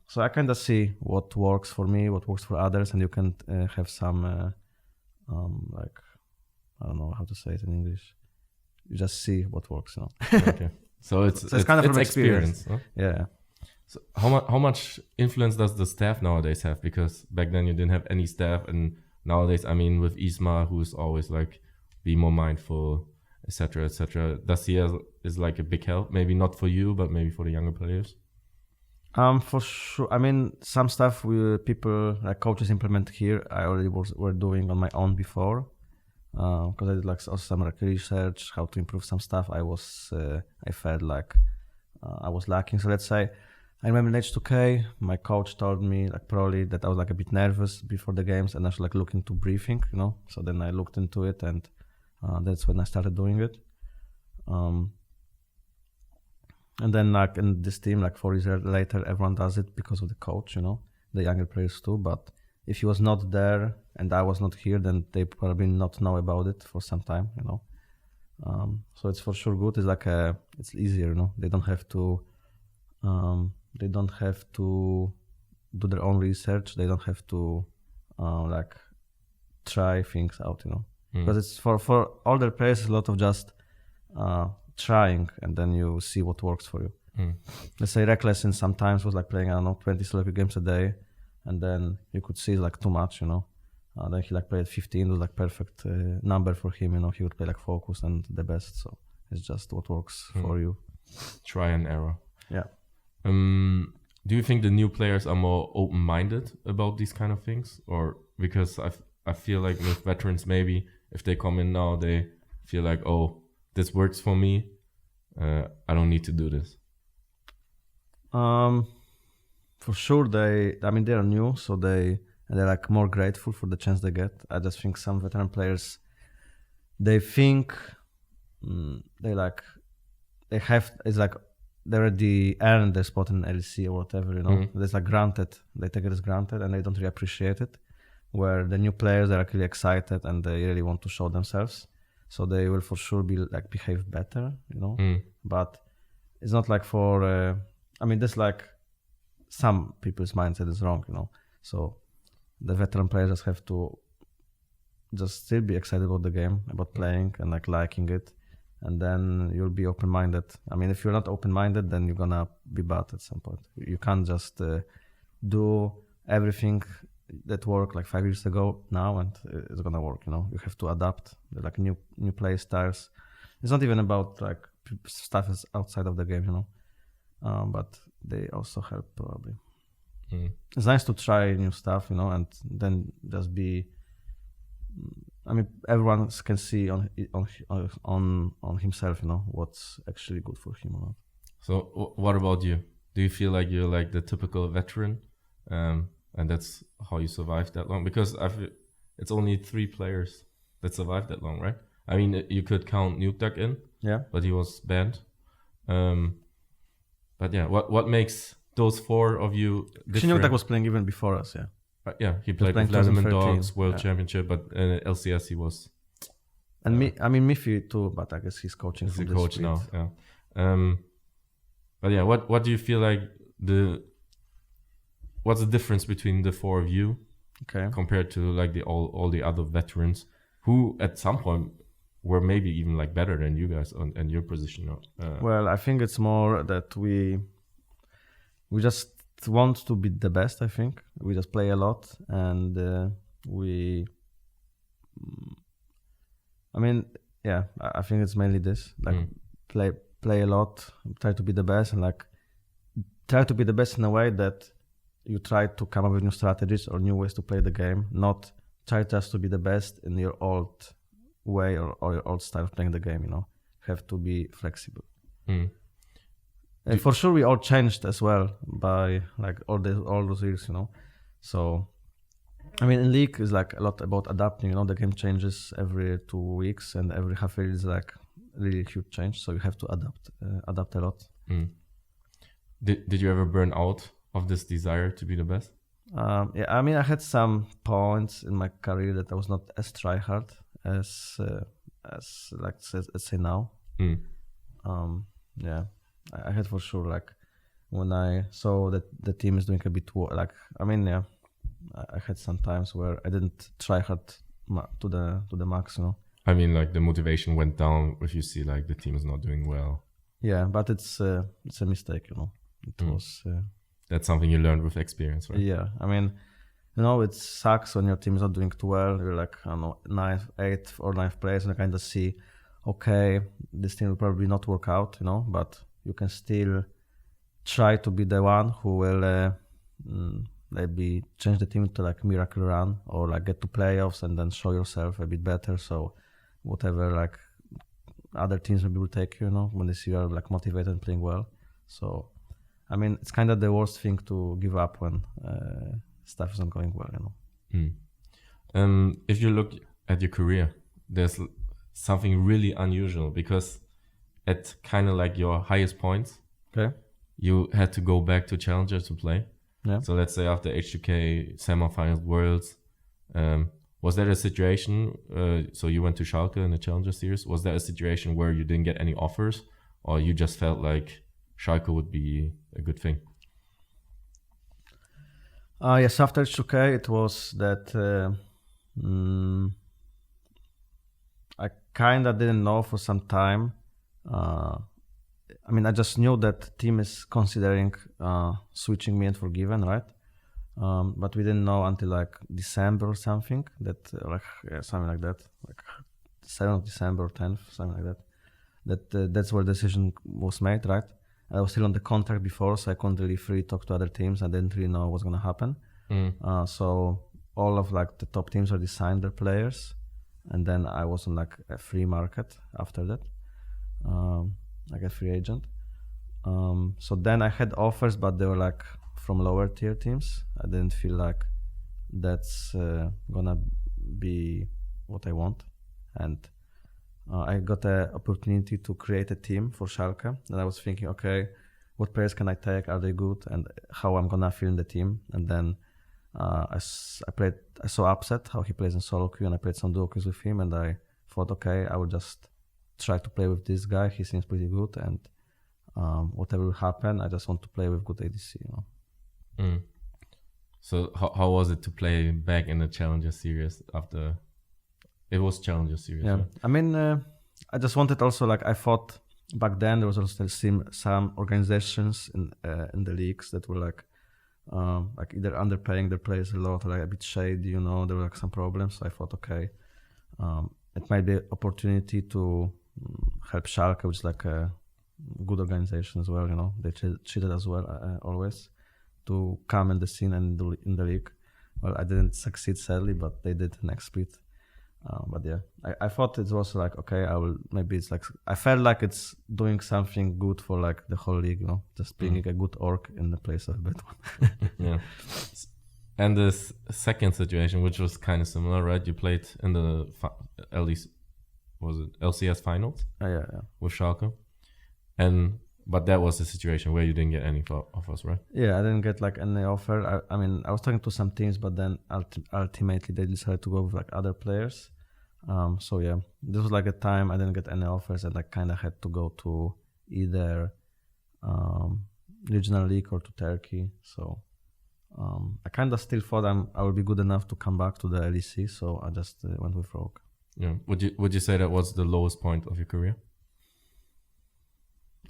So I kind of see what works for me, what works for others, and you can have some like, I don't know how to say it in English. You just see what works, Okay. So it's kind of it's from experience. Huh? Yeah. So how much influence does the staff nowadays have? Because back then you didn't have any staff, and nowadays, I mean, with Isma, who is always like, be more mindful, etc., etc. Does he is like a big help? Maybe not for you, but maybe for the younger players. For sure. I mean, some stuff people like coaches implement here, I already were doing on my own before. Because I did like also some like research how to improve some stuff. I felt like I was lacking. So let's say I remember in H2K, my coach told me like probably that I was like a bit nervous before the games, and I should like look into briefing, So then I looked into it, and that's when I started doing it. And then like in this team, like 4 years later, everyone does it because of the coach, the younger players too. But if he was not there and I was not here, then they probably not know about it for some time, So it's for sure good. It's like it's easier, They don't have to do their own research. They don't have to like try things out, Because it's for older players, it's a lot of just trying, and then you see what works for you. Let's say Reckless sometimes was like playing, I don't know, 20 solo games a day. And then you could see like too much, Then he like played 15, it was like perfect number for him, He would play like focus and the best. So it's just what works for you. Try and error. Yeah. Do you think the new players are more open-minded about these kind of things? Or because I feel like with veterans, maybe if they come in now, they feel like, oh, this works for me. I don't need to do this. for sure they are new, so they're like more grateful for the chance they get. I just think some veteran players, they think they already earned their spot in LEC or whatever, you know. It's like granted, they take it as granted and they don't really appreciate it. Where the new players are actually excited and they really want to show themselves, so they will for sure be like behave better, you know. But it's not like for there's like some people's mindset is wrong, you know. So the veteran players just have to just still be excited about the game, about playing and like liking it, and then you'll be open-minded. I mean, if you're not open-minded, then you're gonna be bad at some point. You can't just do everything that worked like 5 years ago now and it's gonna work, you know. You have to adapt like new play styles. It's not even about like stuff is outside of the game, you know, but they also help probably. It's nice to try new stuff, you know, and then just be, I mean, everyone can see on himself, you know, what's actually good for him or not. So what about you? Do you feel like you're like the typical veteran, and that's how you survived that long? Because it's only 3 players that survived that long, right? I mean, you could count Nuke in, but he was banned. But yeah, what makes those 4 of you different? Nuke was playing even before us, he played with London Dogs, World Championship, but LCS he was. And Miffy too, but I guess he's coaching. He's a coach now, But yeah, what do you feel like what's the difference between the 4 of you compared to like all the other veterans who at some point were maybe even like better than you guys in your position? Well, I think it's more that we just want to be the best. I think we just play a lot and I think it's mainly this, like play a lot, try to be the best, and like try to be the best in a way that you try to come up with new strategies or new ways to play the game, not try just to be the best in your old way or your old style of playing the game, you know. You have to be flexible. And for sure we all changed as well by like all those years, you know. So I mean, in League is like a lot about adapting, you know. The game changes every 2 weeks and every half year is like really huge change, so you have to adapt a lot. Did you ever burn out of this desire to be the best? I mean, I had some points in my career that I was not as tryhard as let's say now. I had for sure, like when I saw that the team is doing a bit like, I had some times where I didn't try hard to the max, you know. I mean, like the motivation went down if you see like the team is not doing well. Yeah, but it's a mistake, you know. It was. That's something you learned with experience, right? Yeah, I mean, you know, it sucks when your team is not doing too well. You're like, I don't know, 8th or 9th place, and you kind of see, okay, this team will probably not work out, you know, but you can still try to be the one who will maybe change the team to like miracle run or like get to playoffs and then show yourself a bit better. So whatever like other teams maybe will take you, you know, when they see you are like motivated and playing well. So I mean, it's kind of the worst thing to give up when stuff isn't going well, you know. If you look at your career, there's something really unusual because at kind of like your highest points, you had to go back to Challenger to play. Yeah. So let's say after H2K semifinals, Worlds, was there a situation? So you went to Schalke in the Challenger series. Was there a situation where you didn't get any offers, or you just felt like Schalke would be a good thing? Yes, after H2K, it was that I kind of didn't know for some time. I mean, I just knew that team is considering switching me and Forgiven, right? But we didn't know until like December or something, that something like that, like 7th of December or 10th, something like that. That's where the decision was made, right? I was still on the contract before, so I couldn't really free talk to other teams. I didn't really know what's gonna happen. So all of like the top teams already signed their players, and then I was on like a free market after that, like a free agent. So then I had offers, but they were like from lower tier teams. I didn't feel like that's gonna be what I want, and I got an opportunity to create a team for Schalke, and I was thinking, okay, what players can I take? Are they good? And how I'm gonna fill in the team? And then I saw Upset, how he plays in solo queue, and I played some duo queues with him, and I thought, okay, I will just try to play with this guy. He seems pretty good, and whatever will happen, I just want to play with good ADC, you know. So how was it to play back in the Challenger Series after? It was Challenger Series. Yeah, right? I mean, I just wanted also, like, I thought back then there was also some organizations in the leagues that were like either underpaying their players a lot or like a bit shady, you know. There were like some problems. So I thought, okay, it might be an opportunity to help Schalke, which is like a good organization as well, you know. They treated us well always, to come in the scene and in the league. Well, I didn't succeed sadly, but they did next split. But yeah, I thought it was like, okay, it's like, I felt like it's doing something good for like the whole league, you know, just being a good orc in the place of a bad one. Yeah. And this second situation, which was kind of similar, right? You played in the LCS finals? Yeah. With Schalke. But that was the situation where you didn't get any offers, right? Yeah, I didn't get like any offer. I mean, I was talking to some teams, but then ultimately they decided to go with like other players. So yeah, this was like a time I didn't get any offers, and I kind of had to go to either regional league or to Turkey. So I kind of still thought I would be good enough to come back to the LEC. So I just went with Rogue. Yeah. Would you say that was the lowest point of your career?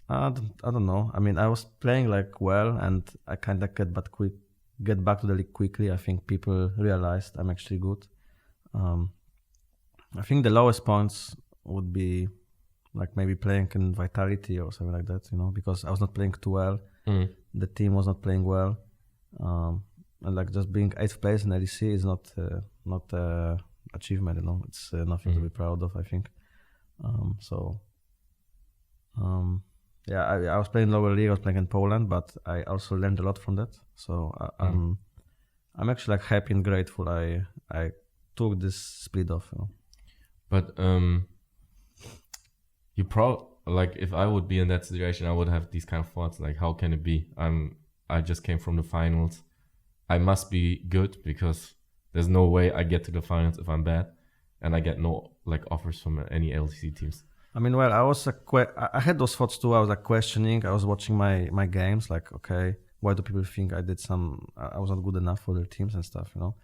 I don't know. I mean, I was playing like well, and I kind of get back to the league quickly. I think people realized I'm actually good. I think the lowest points would be like maybe playing in Vitality or something like that, you know, because I was not playing too well. The team was not playing well, and like just being 8th place in LEC is not achievement, you know. It's nothing to be proud of, I think. Yeah, I was playing lower league. I was playing in Poland, but I also learned a lot from that. So I'm actually like happy and grateful I took this split off, you know. But like if I would be in that situation, I would have these kind of thoughts like, how can it be? I just came from the finals. I must be good because there's no way I get to the finals if I'm bad, and I get no like offers from any LCS teams. I mean, well, I had those thoughts too. I was like questioning. I was watching my games, like, okay, why do people think I was not good enough for their teams and stuff, you know?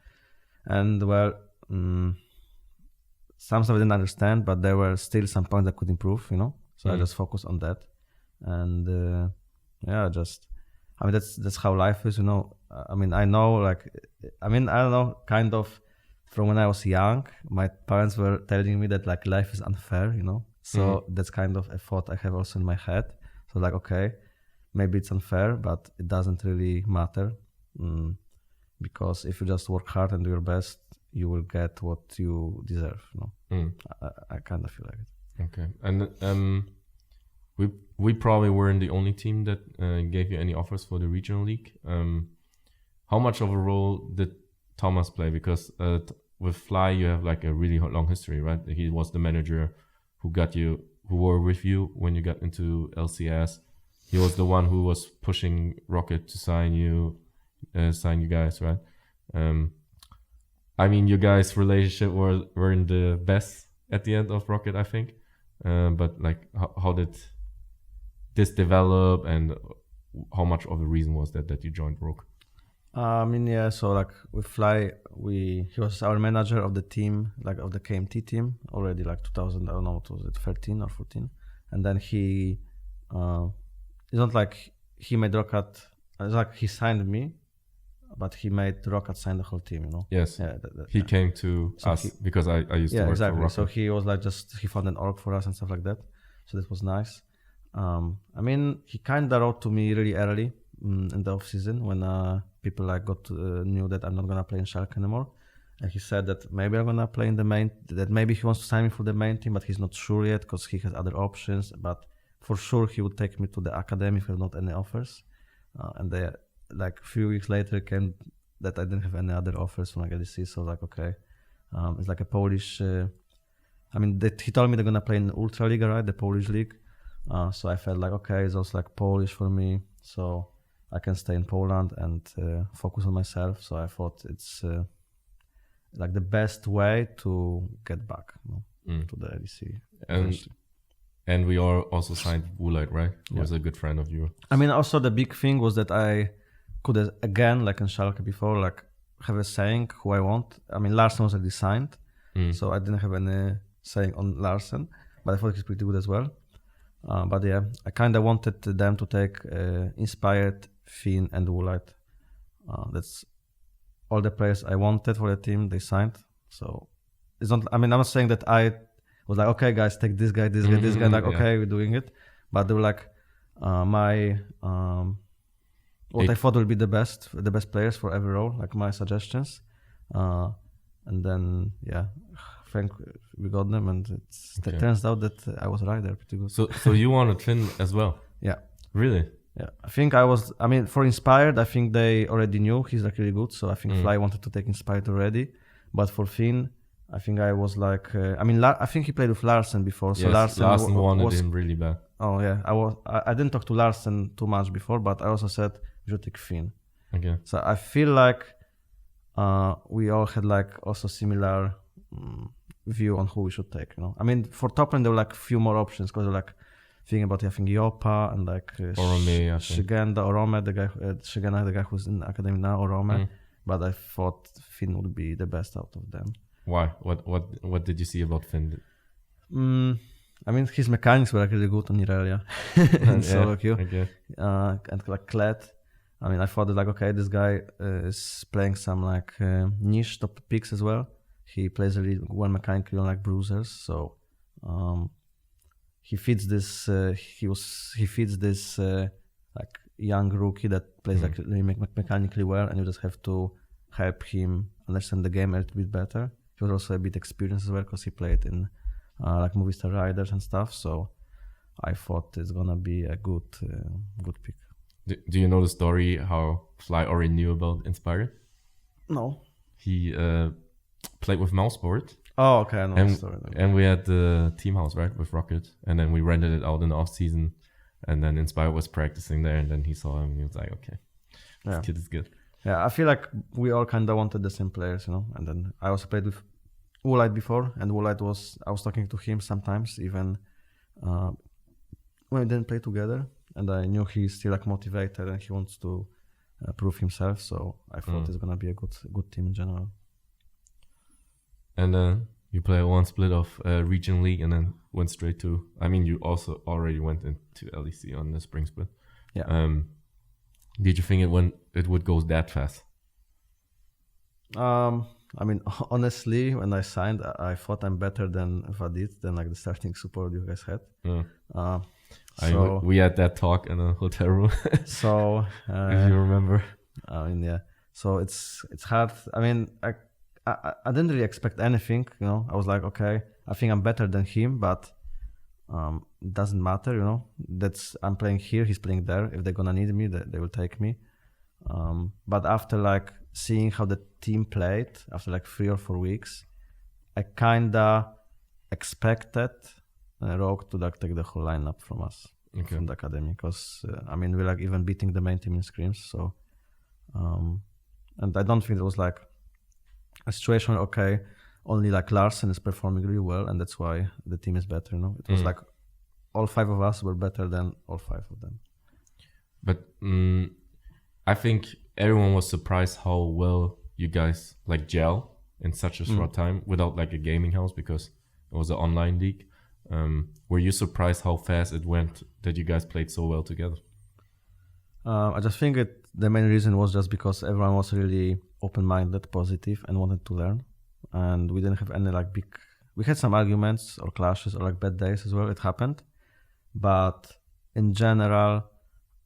And well, some stuff I didn't understand, but there were still some points that could improve, you know? So I just focused on that. And I mean, that's how life is, you know? I mean, I don't know, kind of from when I was young, my parents were telling me that like life is unfair, you know? So that's kind of a thought I have also in my head. So like, okay, maybe it's unfair, but it doesn't really matter, because if you just work hard and do your best, you will get what you deserve. You know, I kind of feel like it. Okay, and we probably weren't the only team that gave you any offers for the regional league. How much of a role did Thomas play? Because with Fly, you have like a really long history, right? He was the manager who were with you when you got into LCS. He was the one who was pushing Rocket to sign you guys, right? I mean, you guys' relationship weren't the best at the end of Rocket, I think. But like, how did this develop, and how much of the reason was that you joined Rogue? I mean, yeah, so like with Fly, he was our manager of the team, like of the KMT team already, like 2000, I don't know, what was it, 13 or 14? And then it's not like he made Rocket, it's like he signed me, but he made Rocket sign the whole team, you know? Yes. Yeah, he came to us because I used to work for Rocket. So he was like he found an org for us and stuff like that. So that was nice. I mean, he kind of wrote to me really early in the off season when people like knew that I'm not gonna play in Schalke anymore, and he said that maybe I'm gonna play in the main. That maybe he wants to sign me for the main team, but he's not sure yet because he has other options. But for sure, he would take me to the academy if there are not any offers. And like a few weeks later came that I didn't have any other offers from like LEC, so like okay, it's like a Polish. He told me they're gonna play in Ultra Liga, right, the Polish league. So I felt like okay, it's also like Polish for me, so I can stay in Poland and focus on myself. So I thought it's like the best way to get back to the LEC. And we are also signed Woolite, right? He was a good friend of yours. I mean, also the big thing was that I could, again, like in Schalke before, like have a saying who I want. I mean, Larsen was already signed, so I didn't have any saying on Larsen, but I thought he's pretty good as well. But yeah, I kind of wanted them to take Inspired, Finn, and Woolite. That's all the players I wanted for the team. They signed, so it's not. I mean, I'm not saying that I was like, okay, guys, take this guy, this guy, this guy. Like, okay, we're doing it. But they were like, I thought will be the best players for every role, like my suggestions. And then, yeah, Frank, we got them, and it turns out that I was right there, pretty good. So you wanted Finn as well? Yeah. Really? Yeah. For Inspired, I think they already knew he's like really good. So I think Fly wanted to take Inspired already. But for Finn, I think I was like, I think he played with Larsen before. So yes, Larsen wanted him really bad. Oh yeah, I didn't talk to Larsen too much before, but I also said we should take Finn. Okay. So I feel like we all had like also similar view on who we should take. I mean, for top lane there were like few more options because like thinking about I think Yopa and like Orome, Shigenda, Orome, the guy who's in academy now, Orome. But I thought Finn would be the best out of them. Why? What did you see about Finn? I mean, his mechanics were like really good on Irelia and solo queue. And like Kled. I mean, I thought that like, okay, this guy is playing some like niche top picks as well. He plays really well mechanically on like bruisers, so he fits this. He fits this like young rookie that plays like really mechanically well, and you just have to help him understand the game a little bit better. He was also a bit experienced as well because he played in like Movistar Riders and stuff. So I thought it's gonna be a good pick. Do you know the story how Fly already knew about Inspired? No. He played with Mouseboard. Oh, okay, I know the story. And we had the team house, right, with Rocket, and then we rented it out in the off season, and then Inspired was practicing there, and then he saw him, and he was like, okay, this kid is good. Yeah, I feel like we all kind of wanted the same players, and then I also played with Woolite before, and Woolite I was talking to him sometimes, even when we didn't play together, and I knew he's still like motivated and he wants to prove himself, so I thought it's gonna be a good team in general. And you play one split of Region League and then went straight to, I mean, you also already went into LEC on the spring split. Yeah. Did you think it would go that fast? I mean, honestly, when I signed, I thought I'm better than Vadit, than like the starting support you guys had. Yeah. We had that talk in a hotel room. So if you remember. I mean, yeah. So it's hard. I mean, I didn't really expect anything. I was like, okay, I think I'm better than him, but it doesn't matter. I'm playing here, he's playing there. If they're gonna need me, they will take me. But after like seeing how the team played after like 3 or 4 weeks, I kinda expected Rogue to like take the whole lineup from us, from the academy, because I mean we're like even beating the main team in scrims. So, and I don't think it was like a situation where, okay, only like Larsen is performing really well, and that's why the team is better. It was like all 5 of us were better than all 5 of them. But I think everyone was surprised how well you guys like gel in such a short time without like a gaming house, because it was an online league. Were you surprised how fast it went that you guys played so well together? I just think the main reason was just because everyone was really open-minded, positive, and wanted to learn. And we didn't have any like we had some arguments or clashes or like bad days as well. It happened. But in general,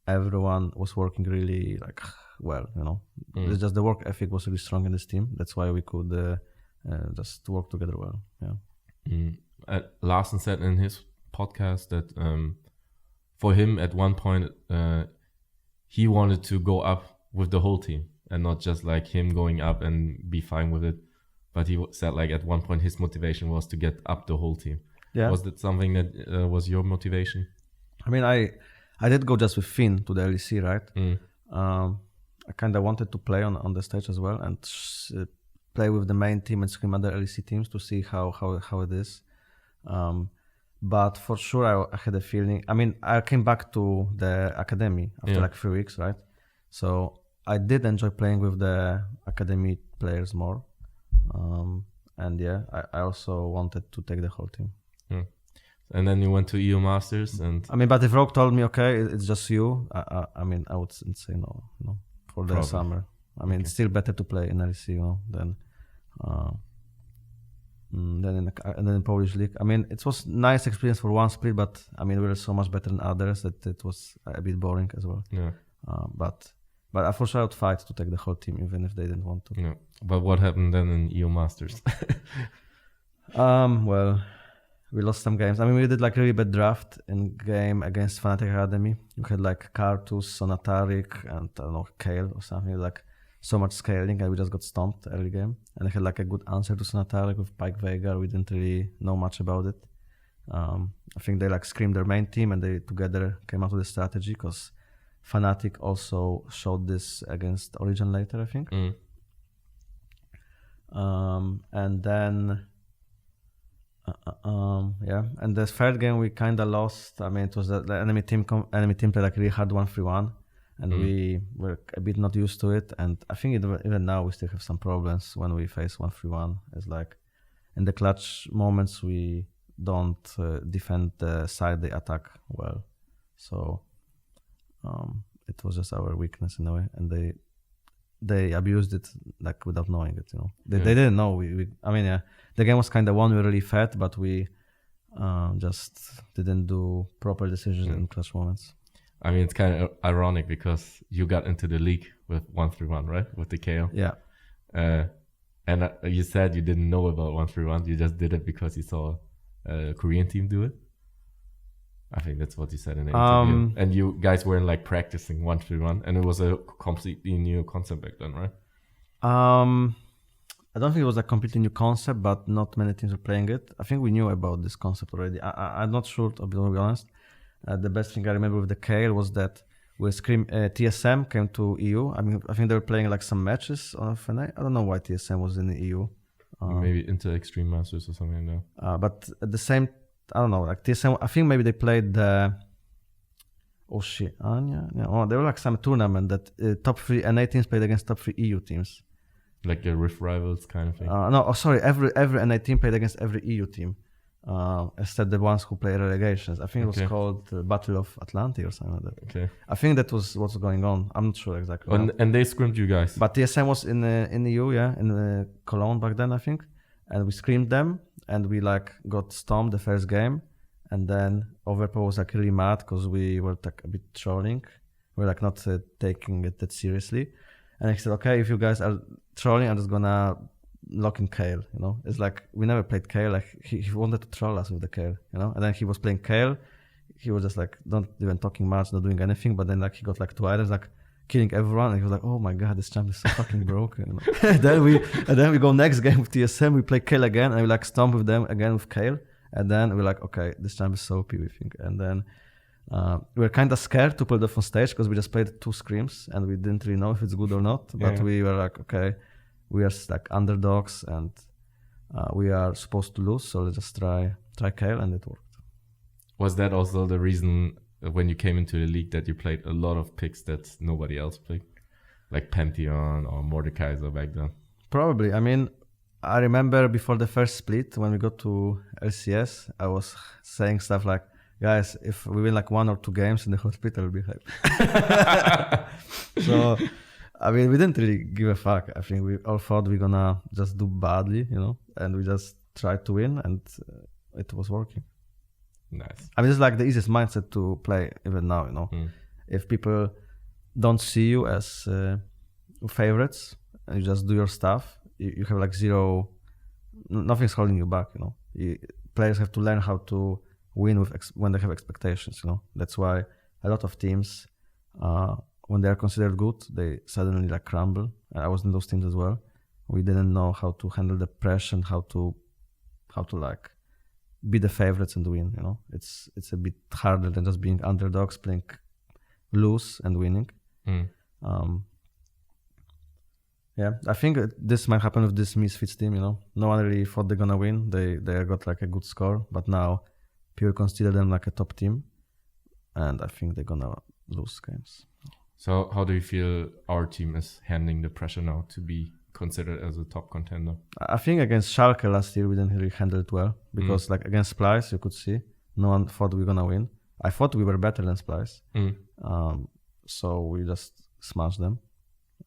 everyone was working really like well, It's just the work ethic was really strong in this team. That's why we could just work together well. Yeah. Larsen said in his podcast that for him at one point he wanted to go up with the whole team and not just like him going up and be fine with it. But he said like at one point his motivation was to get up the whole team. Yeah. Was that something that was your motivation? I mean, I did go just with Finn to the LEC, right? I kind of wanted to play on the stage as well and play with the main team and scrim other LEC teams to see how it is. But for sure, I had a feeling. I mean, I came back to the academy after like 3 weeks, right? So I did enjoy playing with the academy players more. And yeah, I also wanted to take the whole team. And then you went to EU Masters, and I mean, but if Rogue told me, okay, it's just you, I mean, I would say no for the summer. I mean, it's still better to play in LEC, than in Polish league. I mean, it was nice experience for one split, but I mean, we were so much better than others that it was a bit boring as well. Yeah. But I for sure would fight to take the whole team, even if they didn't want to. Yeah. But what happened then in EU Masters? Well, we lost some games. I mean, we did like really bad draft in game against Fnatic Academy. We had like Kartus, Sonatarik, and I don't know, Kale or something, like so much scaling, and we just got stomped early game. And I had like a good answer to Sonatarik with Pike Veigar. We didn't really know much about it. I think they like screamed their main team and they together came out with a strategy because Fnatic also showed this against Origin later, I think. And then and the third game we kind of lost. I mean, it was the enemy team played like really hard 1-3-1, and we were a bit not used to it. And I think even now we still have some problems when we face 1-3-1. It's like in the clutch moments we don't defend the side they attack well. So it was just our weakness in a way, and they abused it like without knowing it. They didn't know. I mean, yeah, the game was kind of won. We really fed, but we just didn't do proper decisions in clutch moments. I mean, it's kind of ironic because you got into the league with 1-3-1, right? With the KO. Yeah. And you said you didn't know about 1-3-1. You just did it because you saw a Korean team do it. I think that's what you said in the interview. And you guys weren't like practicing 1-3-1, and it was a completely new concept back then, right? I don't think it was a completely new concept, but not many teams were playing it. I think we knew about this concept already. I'm not sure, to be honest. The best thing I remember with the Kale was that TSM came to EU. I mean, I think they were playing like some matches on FNA. I don't know why TSM was in the EU. Maybe into Extreme Masters or something like that. But at the same, I don't know, like TSM, I think maybe they played the Oceania. Yeah, there were like some tournament that top 3 NA teams played against top 3 EU teams. Like a Rift Rivals kind of thing? Every NA team played against every EU team. Except the ones who play relegations. I think it was called Battle of Atlantic or something like that. Okay. I think that was what's going on. I'm not sure exactly. And they scrimmed you guys? But TSM was in the EU, in Cologne back then, I think. And we screamed them, and we like got stomped the first game. And then Overpower was like really mad because we were like a bit trolling. We were like not taking it that seriously. And I said, okay, if you guys are trolling, I'm just gonna lock in Kale, It's like we never played Kale. Like he wanted to troll us with the Kale, And then he was playing Kale. He was just like not even talking much, not doing anything. But then like he got like 2 items, like killing everyone, and he was like, "Oh my god, this champ is so fucking broken." then we go next game with TSM. We play Kale again, and we like stomp with them again with Kale. And then we're like, okay, this champ is so OP, we think. And then we were kind of scared to put it on stage because we just played 2 scrims and we didn't really know if it's good or not. But we were like, okay, we are like underdogs and we are supposed to lose, so let's just try Kale, and it worked. Was that also the reason when you came into the league that you played a lot of picks that nobody else played? Like Pantheon or Mordekaiser back then? Probably. I mean, I remember before the first split, when we got to LCS, I was saying stuff like, guys, if we win like 1 or 2 games in the whole split, I will be happy. So, I mean, we didn't really give a fuck. I think we all thought we're gonna just do badly, and we just tried to win, and it was working. Nice. I mean, it's like the easiest mindset to play even now, If people don't see you as favorites and you just do your stuff, you have like nothing's holding you back, Players have to learn how to win when they have expectations, That's why a lot of teams when they are considered good, they suddenly like crumble. I was in those teams as well. We didn't know how to handle the pressure and how to like be the favorites and win. You know, it's a bit harder than just being underdogs, playing loose and winning. Yeah, I think this might happen with this Misfits team. You know, no one really thought they're gonna win. They got like a good score, but now people consider them like a top team, and I think they're gonna lose games. So how do you feel our team is handling the pressure now to be considered as a top contender? I think against Schalke last year we didn't really handle it well because like against Splice you could see no one thought we were gonna win. I thought we were better than Splice, so we just smashed them.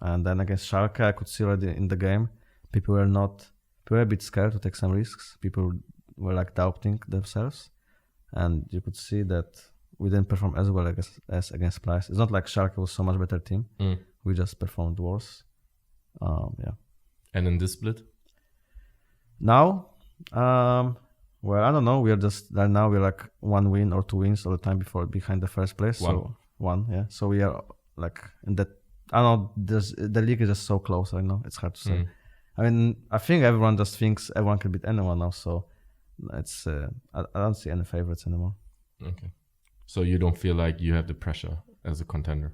And then against Schalke I could see already in the game people were a bit scared to take some risks. People were like doubting themselves, and you could see that we didn't perform as well as against Splice. It's not like Schalke was so much better team. We just performed worse. Yeah. And in this split? Now, well, I don't know. We're like 1 win or 2 wins all the time behind the first place. So 1, yeah. So we are like in that. I don't know. The league is just so close. I know it's hard to say. I mean, I think everyone just thinks everyone can beat anyone now. So it's I don't see any favorites anymore. Okay. So you don't feel like you have the pressure as a contender?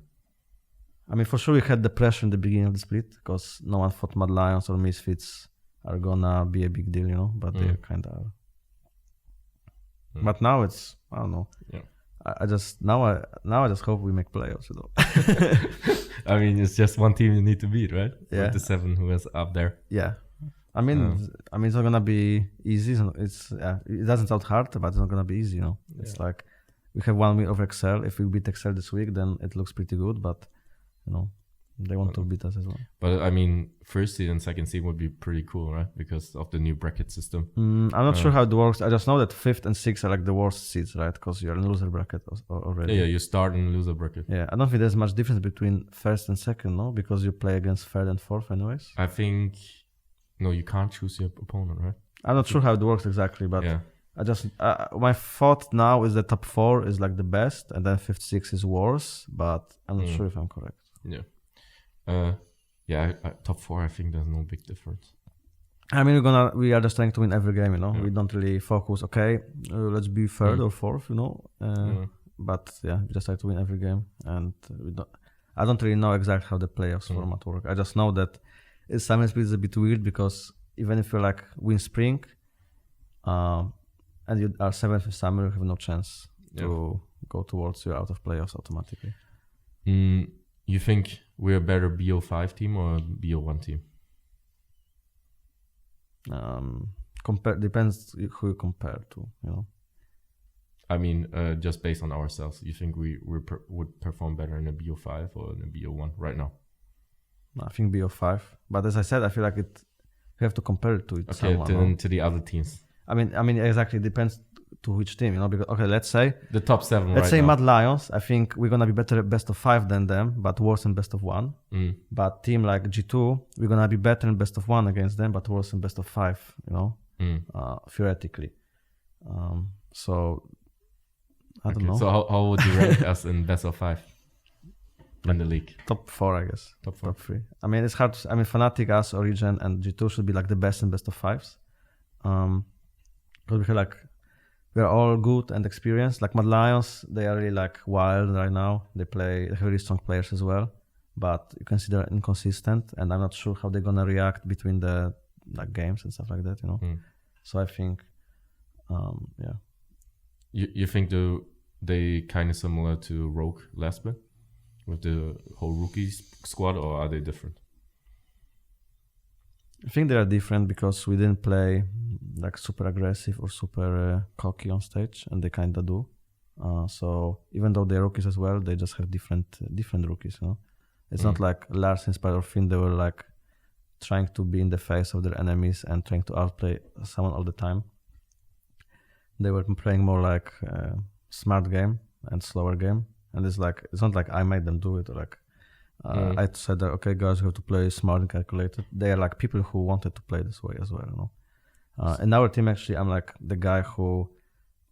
I mean, for sure we had the pressure in the beginning of the split because no one thought Mad Lions or Misfits are gonna be a big deal, you know, but they kind of are. But now it's, I don't know. Yeah. I just hope we make playoffs, you know. I mean, it's just one team you need to beat, right? Yeah. With the 7 who is up there. Yeah. I mean, it's not gonna be easy. It doesn't sound hard, but it's not gonna be easy, you know. It's like we have 1 win over Excel. If we beat Excel this week, then it looks pretty good, but you know, they want to beat us as well. But I mean, first seed and second seed would be pretty cool, right? Because of the new bracket system. I'm not sure how it works. I just know that 5th and 6th are like the worst seeds, right? Because you're in loser bracket already. Yeah, you start in loser bracket. Yeah, I don't think there's much difference between 1st and 2nd, no? Because you play against 3rd and 4th anyways. I think, no, you can't choose your opponent, right? I'm not sure how it works exactly, but yeah. I just my thought now is that top 4 is like the best, and then 5th, 6th is worse, but I'm not sure if I'm correct. Yeah. Top 4, I think there's no big difference. I mean, we are just trying to win every game, you know. We don't really focus. Okay, let's be 3rd or 4th, you know. But yeah, we just try to win every game, and I don't really know exactly how the playoffs format work. I just know that summer split is a bit weird because even if you like win spring, and you are 7th in summer, you have no chance to go towards you out of playoffs automatically. You think we're a better BO5 team or a BO1 team? Depends who you compare to, you know. I mean, just based on ourselves, you think we would perform better in a BO5 or in a BO1 right now? I think BO5, but as I said, I feel like you have to compare it to someone. To the other teams. I mean, exactly. It depends to which team, you know. Because let's say the top 7. Let's say Mad Lions. I think we're gonna be better at best of 5 than them, but worse in best of 1. But team like G2, we're gonna be better in best of 1 against them, but worse in best of 5. You know, theoretically. So I don't know. So how would you rate us in best of 5 in the league? Top 4, I guess. Top 4. Top 3. I mean, it's hard. I mean, Fnatic, us, Origin, and G2 should be like the best in best of 5s. Because we feel like we're all good and experienced. Like Mad Lions, they are really like wild right now. They have really strong players as well, but you can see they're inconsistent, and I'm not sure how they're gonna react between the like games and stuff like that, you know. So I think, yeah. You think they kind of similar to Rogue last split with the whole rookie squad, or are they different? I think they are different because we didn't play like super aggressive or super cocky on stage, and they kind of do. So even though they're rookies as well, they just have different rookies, you know. It's not like Lars, Inspire, or Finn. They were like trying to be in the face of their enemies and trying to outplay someone all the time. They were playing more like smart game and slower game, and it's not like I made them do it, or like I said that, okay guys, you have to play smart and calculated. They are like people who wanted to play this way as well, you know. In our team, actually, I'm like the guy who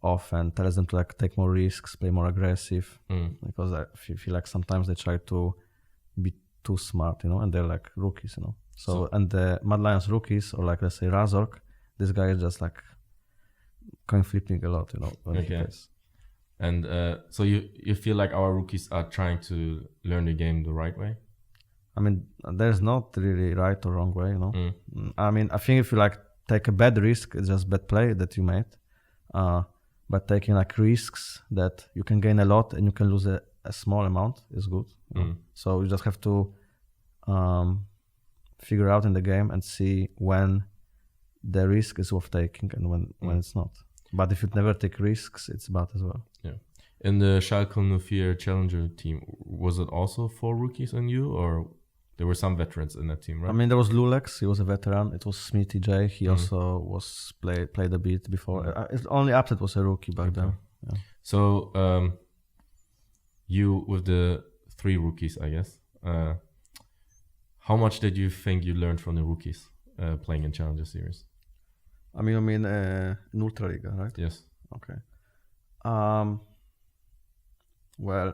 often tells them to like take more risks, play more aggressive, because I feel like sometimes they try to be too smart, and they're like rookies, So and the Mad Lions rookies, or like let's say Razork, this guy is just like coin flipping a lot, when he plays. And so you feel like our rookies are trying to learn the game the right way? I mean, there's not really right or wrong way, I mean, I think if you like take a bad risk, it's just bad play that you made. But taking like risks that you can gain a lot and you can lose a small amount is good. So you just have to figure out in the game and see when the risk is worth taking and when it's not. But if you never take risks, it's bad as well. Yeah. In the Schalke 04 Challenger team, was it also 4 rookies and you, or there were some veterans in that team, right? I mean, there was Lulex, he was a veteran. It was Smithy J, he also was played a bit before. Only Upset was a rookie back then. Yeah. So you, with the 3 rookies, I guess, how much did you think you learned from the rookies playing in Challenger Series? I mean, in Ultraliga, right? Yes. Okay. Well,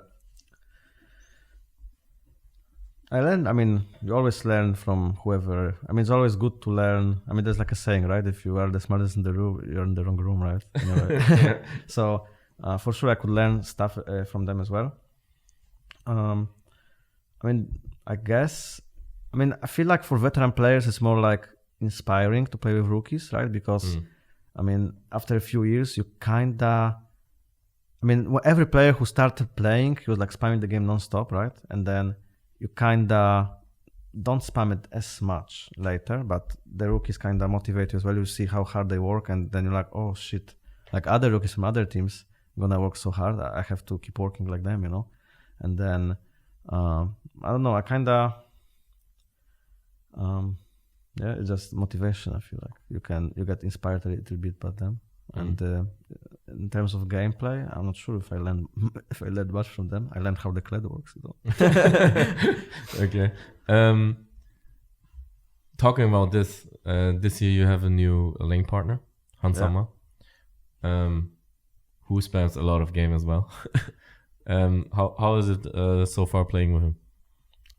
I learned, I mean, you always learn from whoever. I mean, it's always good to learn. I mean, there's like a saying, right? If you are the smartest in the room, you're in the wrong room, right? Right? So, for sure, I could learn stuff from them as well. I mean, I feel like for veteran players, it's more like inspiring to play with rookies, right? Because, I mean, after a few years, you every player who started playing, he was like spamming the game non-stop, right? And then you kinda don't spam it as much later, but the rookies kinda motivate you as well. You see how hard they work, and then you're like, oh shit, like other rookies from other teams gonna work so hard, I have to keep working like them, And then I don't know, I kinda it's just motivation. I feel like you get inspired a little bit by them. And in terms of gameplay, I'm not sure if I learned much from them. I learned how the clad works. Okay. Talking about this year you have a new lane partner, Hansama, who spams a lot of game as well. How is it so far playing with him?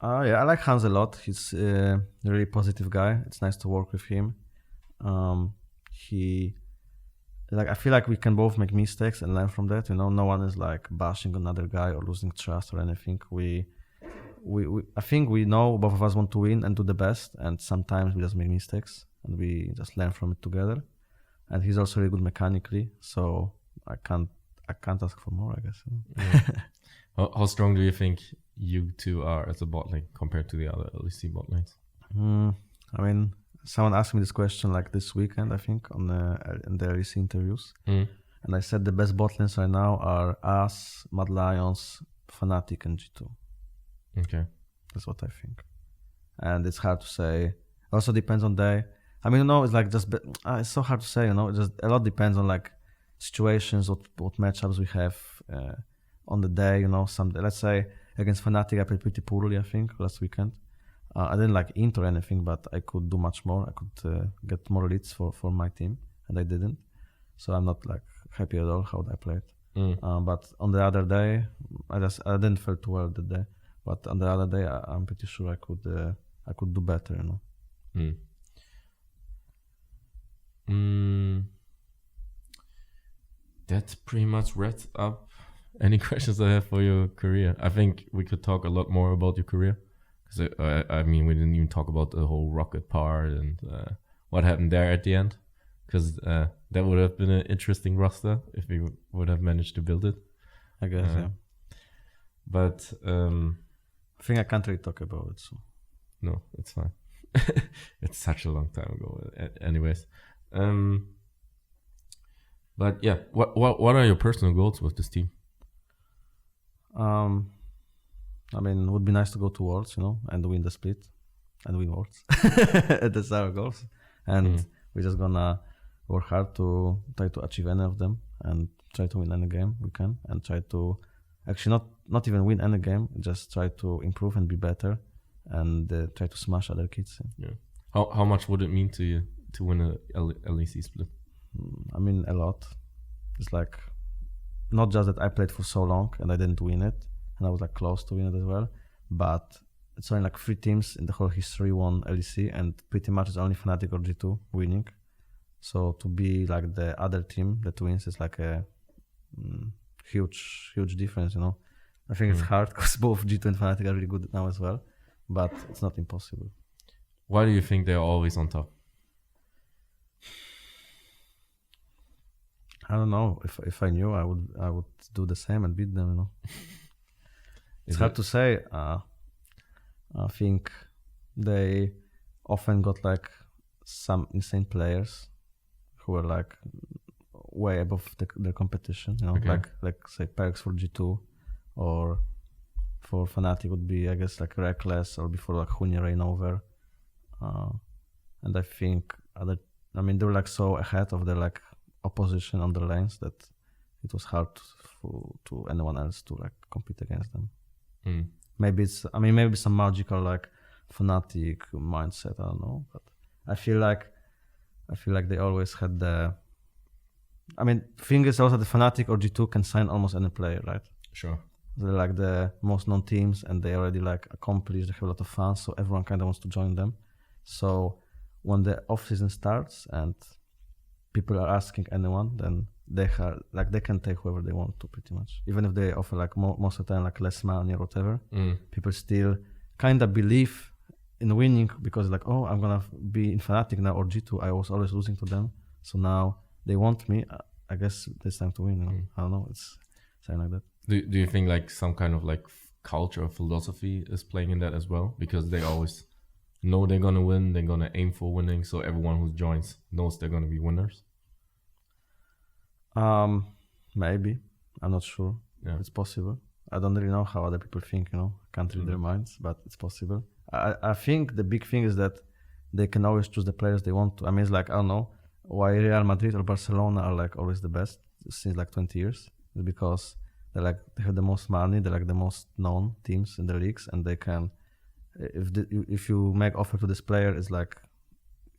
I like Hans a lot. He's a really positive guy. It's nice to work with him. I feel like we can both make mistakes and learn from that. No one is like bashing another guy or losing trust or anything. I think we know both of us want to win and do the best, and sometimes we just make mistakes and we just learn from it together. And he's also really good mechanically, so I can't ask for more, I guess. Yeah. How strong do you think you two are as a bot lane compared to the other LEC bot lanes? I mean, someone asked me this question like this weekend, I think, in the LEC interviews. And I said the best bot lanes right now are us, Mad Lions, Fnatic, and G2. Okay. That's what I think. And it's hard to say. Also depends on day. I mean, it's like it's so hard to say, It just a lot depends on like situations, what matchups we have on the day, let's say against Fnatic I played pretty poorly, I think, last weekend. I didn't like int or anything, but I could do much more. I could get more leads for my team, and I didn't. So I'm not like happy at all how I played. But on the other day, I didn't feel too well that day. But on the other day, I'm pretty sure I could do better, That pretty much wraps up any questions I have for your career. I think we could talk a lot more about your career. Because I mean, we didn't even talk about the whole rocket part and what happened there at the end. Because that would have been an interesting roster if we would have managed to build it. I guess, yeah. But I think I can't really talk about it. So no, it's fine. It's such a long time ago. Anyways, but yeah, what are your personal goals with this team? I mean, it would be nice to go to Worlds, and win the split and win Worlds. That's our goals. And we're just gonna work hard to try to achieve any of them and try to win any game we can, and try to actually not even win any game, just try to improve and be better and try to smash other kids. Yeah. How much would it mean to you to win a LEC split? I mean, a lot. it's like not just that I played for so long and I didn't win it, and I was like close to win it as well, but it's only like 3 teams in the whole history won LEC, and pretty much it's only Fnatic or G2 winning. So to be like the other team that wins is like a huge difference, you know. I think it's hard because both G2 and Fnatic are really good now as well, but it's not impossible. Why do you think they're always on top? I don't know. If I knew, I would do the same and beat them, you know. It's hard to say. I think they often got like some insane players who were like way above the competition, you know. Okay. Like say Perks for G2, or for Fnatic would be, I guess, like Reckless, or before like Huni Rainover. And I think they were like so ahead of the like opposition on the lanes that it was hard to anyone else to like compete against them. Maybe some magical like Fnatic mindset, I don't know, but I feel like they always had the thing is also the Fnatic or G2 can sign almost any player, right? Sure. They're like the most known teams, and they already like accomplished, they have a lot of fans, so everyone kind of wants to join them. So when the off season starts and people are asking anyone, then they can take whoever they want to, pretty much. Even if they offer like most of the time like less money or whatever, people still kind of believe in winning, because like, oh, I'm gonna be in Fnatic now or G2. I was always losing to them, so now they want me. I guess it's time to win. You know? I don't know. It's something like that. Do you think like some kind of like culture or philosophy is playing in that as well? Because they always know they're gonna win, they're gonna aim for winning, so everyone who joins knows they're gonna be winners. Maybe. I'm not sure. Yeah. It's possible. I don't really know how other people think, you know. Can't read their minds, but it's possible. I think the big thing is that they can always choose the players they want to. I mean, it's like, I don't know why Real Madrid or Barcelona are like always the best since like 20 years. It's because they have the most money, they're like the most known teams in the leagues, and they can, if you make offer to this player, it's like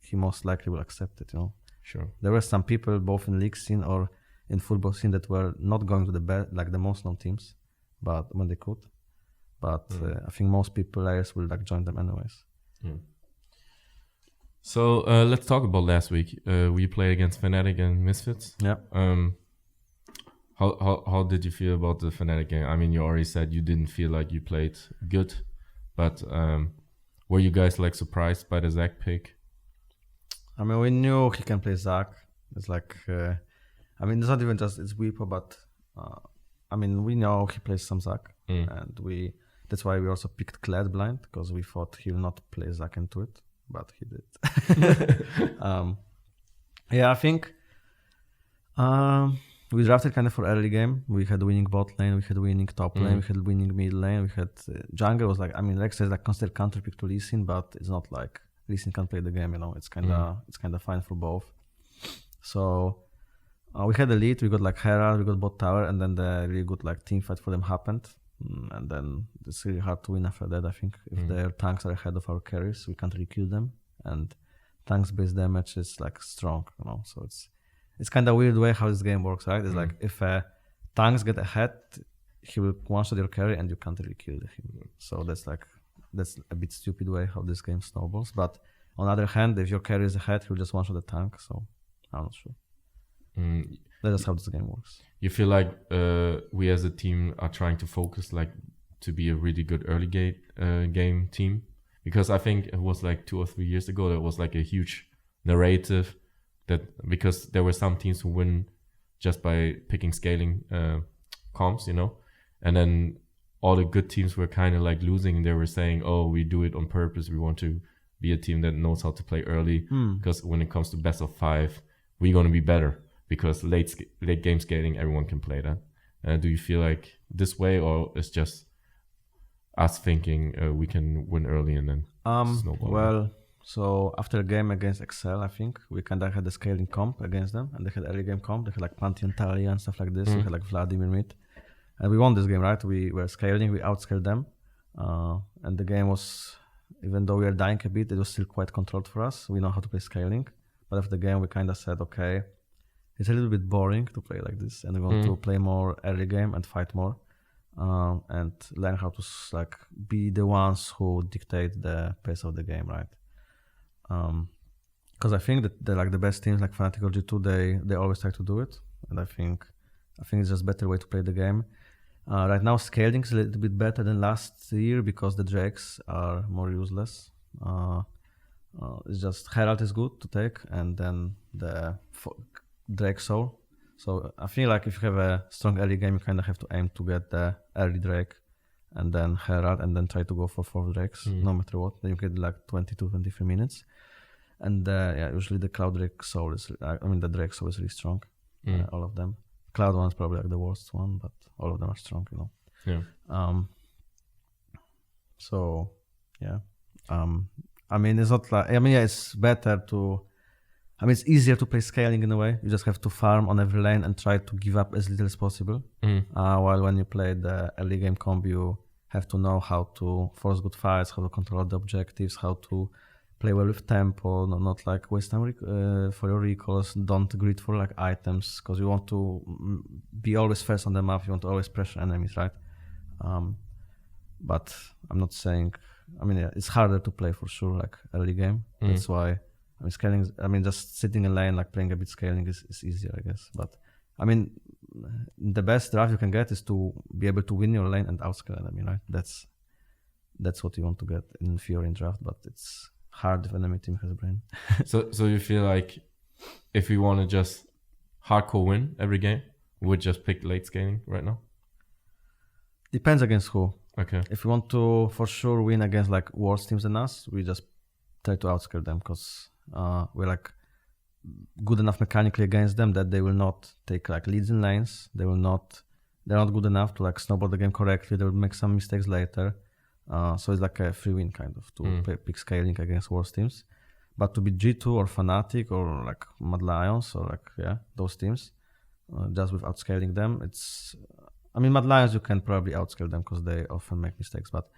he most likely will accept it, you know. Sure. There were some people both in league scene or in football scene that were not going to the most known teams, but when they could. But I think most players will like join them anyways. So let's talk about last week. We played against Fnatic and Misfits. Yeah. How did you feel about the Fnatic game? I mean, you already said you didn't feel like you played good, but were you guys like surprised by the Zach pick? I mean, we knew he can play Zach. It's like, it's not even just it's Weepo, but we know he plays some Zach, and that's why we also picked Kled blind, because we thought he'll not play Zach into it, but he did. I think we drafted kind of for early game. We had winning bot lane, we had winning top lane, we had winning mid lane, we had jungle was like, Rex is like considered counter pick to Lee Sin, but it's not like Lee Sin can't play the game, you know. It's kind of fine for both. So we had a lead, we got like Herald, we got bot tower, and then the really good like team fight for them happened. And then it's really hard to win after that. I think if their tanks are ahead of our carries, we can't really kill them. And tanks based damage is like strong, you know. So it's kind of weird way how this game works, right? It's like if tanks get ahead, he will one-shot your carry and you can't really kill him. So that's a bit stupid way how this game snowballs. But on the other hand, if your carry is ahead, he'll just one-shot the tank. So I'm not sure. That's just how this game works. You feel like we as a team are trying to focus like to be a really good early game team? Because I think it was like 2 or 3 years ago, there was like a huge narrative that because there were some teams who win just by picking scaling comps, you know, and then all the good teams were kind of like losing, and they were saying, oh, we do it on purpose. We want to be a team that knows how to play early because when it comes to best of 5, we're going to be better. Because late game scaling, everyone can play that. Do you feel like this way, or it's just us thinking we can win early and then snowball? Well, so after a game against Excel, I think we kind of had the scaling comp against them, and they had early game comp. They had like Pantheon Talia and stuff like this. We had like Vladimir mid, and we won this game, right? We were scaling, we outscaled them, and the game was, even though we were dying a bit, it was still quite controlled for us. We know how to play scaling, but after the game, we kind of said, okay, it's a little bit boring to play like this, and we want to play more early game and fight more, and learn how to like be the ones who dictate the pace of the game, right? Because I think that the best teams like Fanatical G2, they always try to do it, and I think it's just a better way to play the game. Right now, scaling is a little bit better than last year because the drakes are more useless. It's just Herald is good to take, and then the Drake Soul. So I feel like if you have a strong early game, you kind of have to aim to get the early Drake, and then Herald, and then try to go for 4 Drakes, no matter what. Then you get like 22, 23 minutes. And usually the Cloud Drake Soul is, the Drake Soul is really strong, all of them. Cloud one is probably like the worst one, but all of them are strong, you know. Yeah. So, yeah. It's not like, it's better to, it's easier to play scaling in a way. You just have to farm on every lane and try to give up as little as possible. While when you play the early game comp, you have to know how to force good fights, how to control the objectives, how to play well with tempo, not like waste time for your recalls. Don't greed for like items, because you want to be always first on the map. You want to always pressure enemies, right? But I'm not saying, it's harder to play for sure, like early game. That's why scaling. Just sitting in lane, like playing a bit scaling is easier, I guess. But the best draft you can get is to be able to win your lane and outscale enemy, right? That's what you want to get in Fury in draft, but it's hard if enemy team has a brain. So you feel like if we want to just hardcore win every game, we would just pick late scaling right now? Depends against who. Okay. If we want to for sure win against like worse teams than us, we just try to outscale them, because we're like good enough mechanically against them that they will not take like leads in lanes. They're not good enough to like snowball the game correctly. They will make some mistakes later. So it's like a free win kind of to pick scaling against worse teams. But to be G2 or Fnatic or like Mad Lions or like those teams, just without scaling them, it's Mad Lions you can probably outscale them because they often make mistakes. But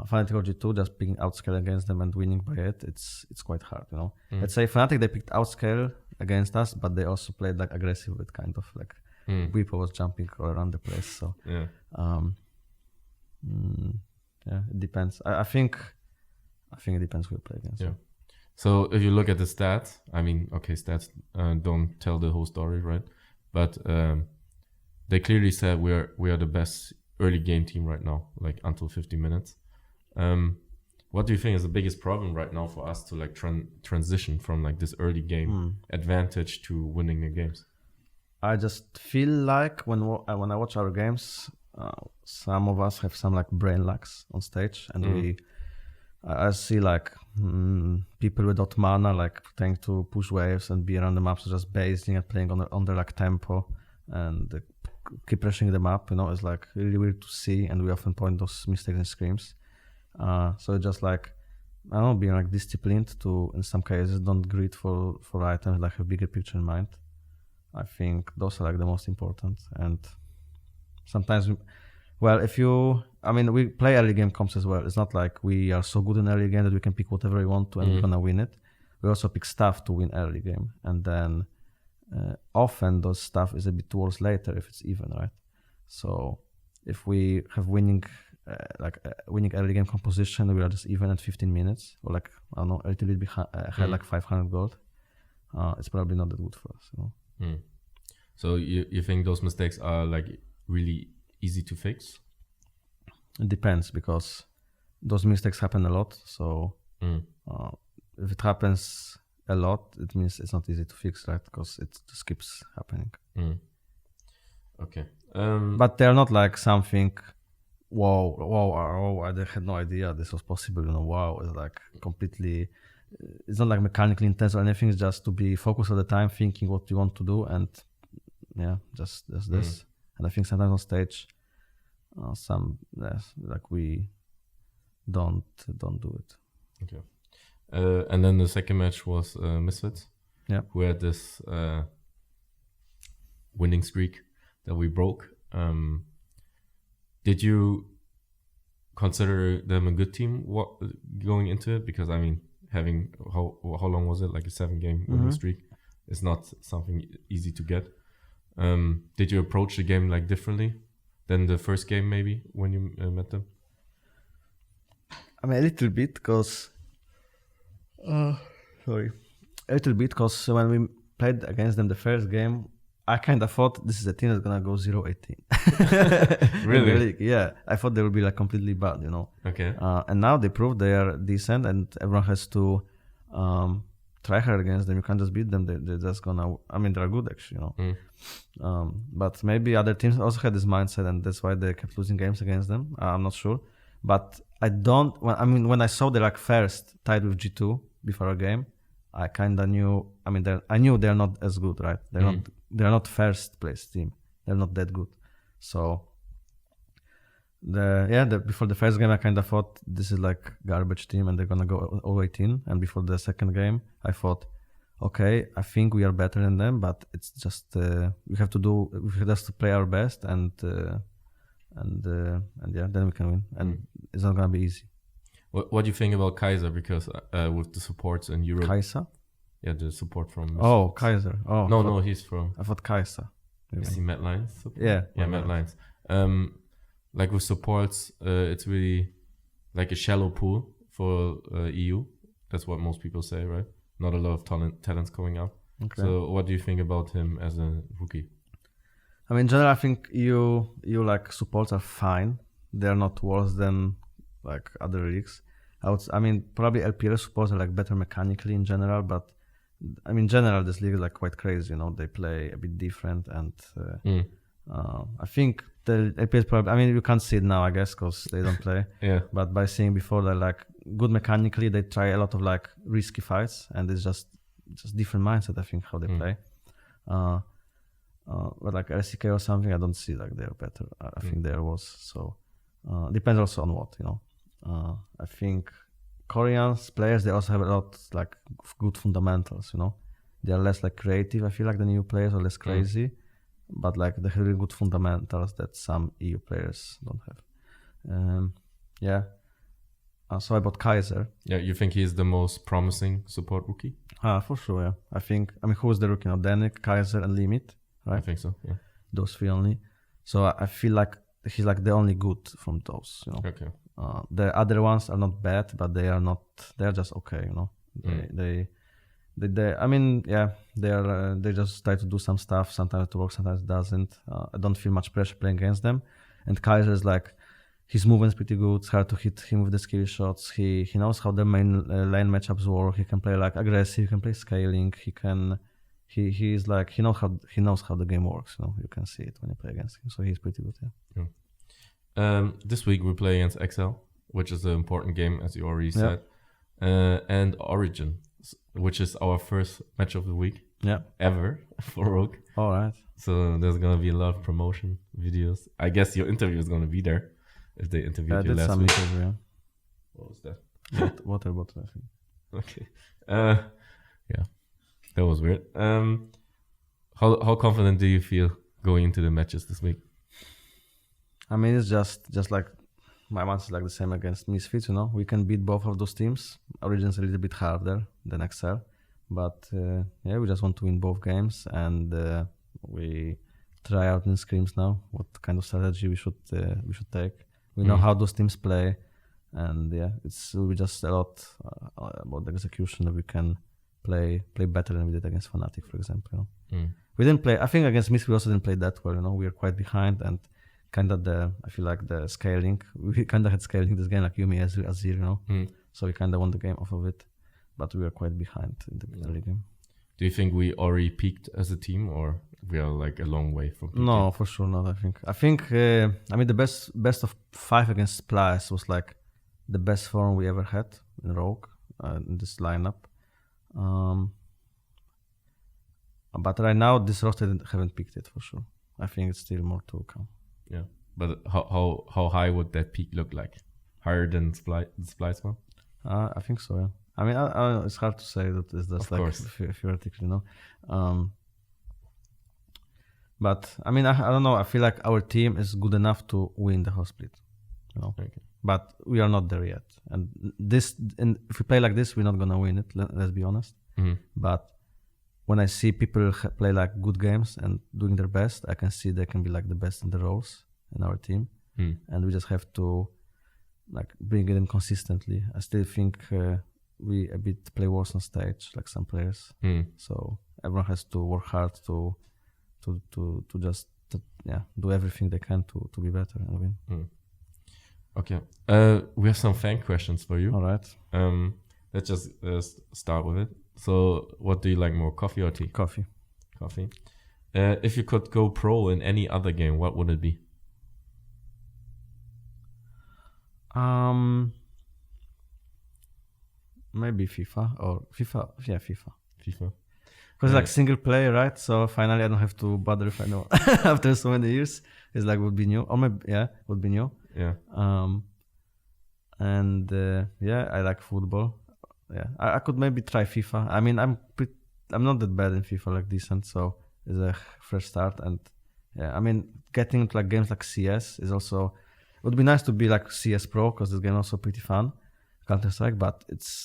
Fnatic or G2, just picking outscale against them and winning by it, it's quite hard, you know. Let's say Fnatic, they picked outscale against us, but they also played like aggressive with kind of like Weepo was jumping all around the place. So it depends. I think it depends who you play against. Yeah. So if you look at the stats, stats don't tell the whole story, right? But they clearly said we are the best early game team right now, like until 50 minutes. What do you think is the biggest problem right now for us to like transition from like this early game advantage to winning the games? I just feel like when I watch our games, some of us have some like brain lags on stage, and I see like people without mana like trying to push waves and be around the map, so just basing and playing on their like tempo and keep pressing the map. You know, it's like really weird to see, and we often point those mistakes in scrims. So it's just like, I don't know, being like disciplined to, in some cases, don't greed for items, like have bigger picture in mind. I think those are like the most important. And sometimes, we play early game comps as well. It's not like we are so good in early game that we can pick whatever we want to and we're gonna win it. We also pick stuff to win early game, and then often those stuff is a bit worse later if it's even, right? So if we have winning early game composition, we are just even at 15 minutes, or like, I don't know, a little bit behind, had like 500 gold. It's probably not that good for us, you know. So you think those mistakes are like really easy to fix? It depends, because those mistakes happen a lot. So if it happens a lot, it means it's not easy to fix, right? Because it just keeps happening. Okay. But they're not like something, wow, I had no idea this was possible, you know, wow. It's like completely, it's not like mechanically intense or anything. It's just to be focused all the time, thinking what you want to do, and just this. And I think sometimes on stage, like we don't do it. Okay. And then the second match was Misfits, who had this winning streak that we broke. Did you consider them a good team going into it? Because having how long was it? Like a 7-game winning streak. is not something easy to get. Did you approach the game like differently than the first game maybe when you met them? I mean, a little bit, because when we played against them the first game, I kind of thought this is a team that's gonna go 0-18. Really? Yeah, I thought they would be like completely bad, you know. Okay. And now they proved they are decent, and everyone has to try hard against them. You can't just beat them. They're just gonna. I mean, they're good actually, you know. But maybe other teams also had this mindset, and that's why they kept losing games against them. I'm not sure, but I don't. When I saw they like first tied with G2 before a game, I kind of knew. I mean, I knew they're not as good, right? They're not first place team. They're not that good. So before the first game, I kind of thought this is like garbage team and they're gonna go 0-18. And before the second game, I thought, okay, I think we are better than them, but it's just we have to play our best and then we can win. And it's not gonna be easy. What do you think about Kaiser? Because with the supports in Europe, Kaiser? Yeah, the support from. Oh, Kaiser. Oh, no, he's from. I thought Kaiser. Is he Mad Lions? Support? Yeah, Mad Lions. Like with supports, it's really like a shallow pool for EU. That's what most people say, right? Not a lot of talents coming up. Okay. So what do you think about him as a rookie? I mean, in general, I think EU like supports are fine. They're not worse than like other leagues. I mean, probably LPL supports are like better mechanically in general, but I mean, in general, this league is like quite crazy. You know, they play a bit different, and I think the LPL probably. I mean, you can't see it now, I guess, because they don't play. Yeah. But by seeing before, they're like good mechanically. They try a lot of like risky fights, and it's just different mindset. I think how they play. But like LCK or something, I don't see like they're better. I think they're worse. So depends also on what, you know. I think Koreans players, they also have a lot like good fundamentals, you know. They are less like creative, I feel like, the new players, or less crazy, but like they have really good fundamentals that some EU players don't have. So about Kaiser. Yeah, you think he's the most promising support rookie? For sure, yeah. I mean, who is the rookie now? Danik, Kaiser, and Limit, right? I think so, yeah. Those three only. So I feel like he's like the only good from those, you know. Okay. The other ones are not bad, but they are not. They are just okay, you know. They I mean, yeah, they are. They just try to do some stuff. Sometimes it works, sometimes it doesn't. I don't feel much pressure playing against them. And Kaiser is like, his movement's pretty good. It's hard to hit him with the skill shots. He knows how the main lane matchups work. He can play like aggressive. He can play scaling. He can. He's like, he knows how the game works. You know, you can see it when you play against him. So he's pretty good. Yeah. This week we play against XL, which is an important game, as you already said, and Origin, which is our first match of the week ever for Rogue. All right. So there's gonna be a lot of promotion videos. I guess your interview is gonna be there if they interviewed you last week. Interview, yeah. What was that? Water bottle, I think. Okay. Yeah, that was weird. How confident do you feel going into the matches this week? I mean, it's just like my match is like the same against Misfits, you know. We can beat both of those teams. Origin's a little bit harder than XL, but we just want to win both games, and we try out in scrims now what kind of strategy we should take. We know how those teams play, and it will be just a lot about the execution that we can play better than we did against Fnatic, for example. You know? We didn't play. I think against Misfits we also didn't play that well. You know, we are quite behind, and kind of I feel like the scaling. We kind of had scaling this game like Yumi Azir, you know. So we kind of won the game off of it, but we are quite behind in the early game. Do you think we already peaked as a team, or we are like a long way from peaking? No, for sure not. I think. I mean, the best of 5 against Splice was like the best form we ever had in Rogue in this lineup. But right now, this roster haven't peaked it for sure. I think it's still more to come. Yeah, but how high would that peak look like? Higher than the Splice one? I think so. Yeah. I mean, it's hard to say that it's just like theoretically, you know. But I mean, I don't know. I feel like our team is good enough to win the whole split, you know. Okay. But we are not there yet. And if we play like this, we're not gonna win it. Let's be honest. But when I see people play like good games and doing their best, I can see they can be like the best in the roles in our team, and we just have to like bring it in consistently. I still think we a bit play worse on stage, like some players. So everyone has to work hard to just do everything they can to be better and win. Okay. We have some fan questions for you. All right. Let's just start with it. So, what do you like more, coffee or tea? Coffee. Coffee. If you could go pro in any other game, what would it be? Maybe FIFA or FIFA. Yeah, FIFA. FIFA. Because it's like single player, right? So finally, I don't have to bother if I know after so many years. It's like would be new, or maybe would be new. Yeah. And I like football. Yeah, I could maybe try FIFA. I mean, I'm not that bad in FIFA, like decent. So it's a fresh start. And I mean, getting into like games like CS is also. It would be nice to be like CS Pro because this game is also pretty fun, Counter-Strike. But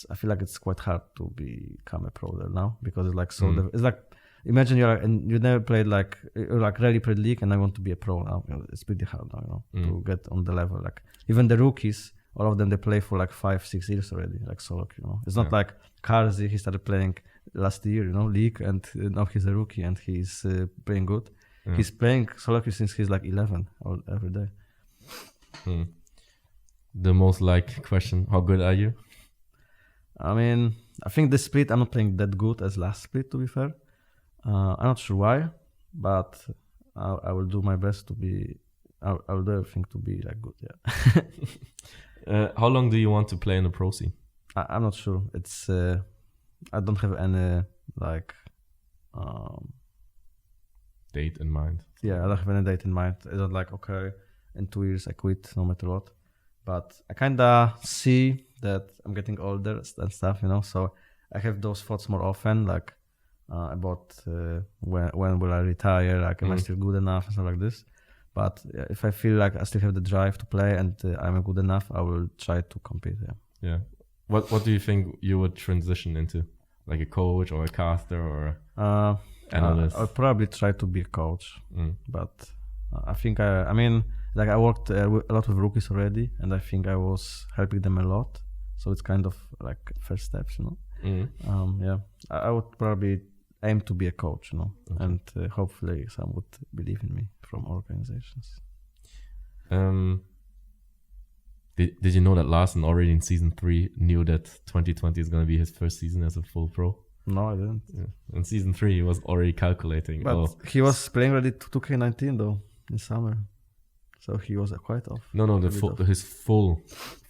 I feel like it's quite hard to become a pro there now because it's like so. It's like imagine you never played rarely played League and I want to be a pro now. It's pretty hard now, to get on the level. Like even the rookies, all of them they play for like 5-6 years already, like solo. It's not like Karzi. He started playing last year, League, and now he's a rookie and he's playing good. He's playing solo since he's like 11 every day. The most liked question: how good are you? I mean, I think this split I'm not playing that good as last split. To be fair, I'm not sure why, but I will do my best to be. I will do everything to be like good. Yeah. How long do you want to play in the pro scene? I'm not sure. It's I don't have any like date in mind. Yeah, I don't have any date in mind. It's not like okay, in 2 years I quit no matter what. But I kinda see that I'm getting older and stuff, So I have those thoughts more often, like about when will I retire? Like, am I still good enough and stuff like this? But if I feel like I still have the drive to play and I'm good enough, I will try to compete. Yeah. What do you think you would transition into, like a coach or a caster or analyst? I'll probably try to be a coach, but I think I mean. Like I worked a lot with rookies already, and I think I was helping them a lot. So it's kind of like first steps, I would probably aim to be a coach, and hopefully some would believe in me from organizations. Did you know that Larson already in season 3 knew that 2020 is going to be his first season as a full pro? No, I didn't. Yeah. In season 3, he was already calculating. But he was playing already 2K19 though in summer. So he was quite off. No, his full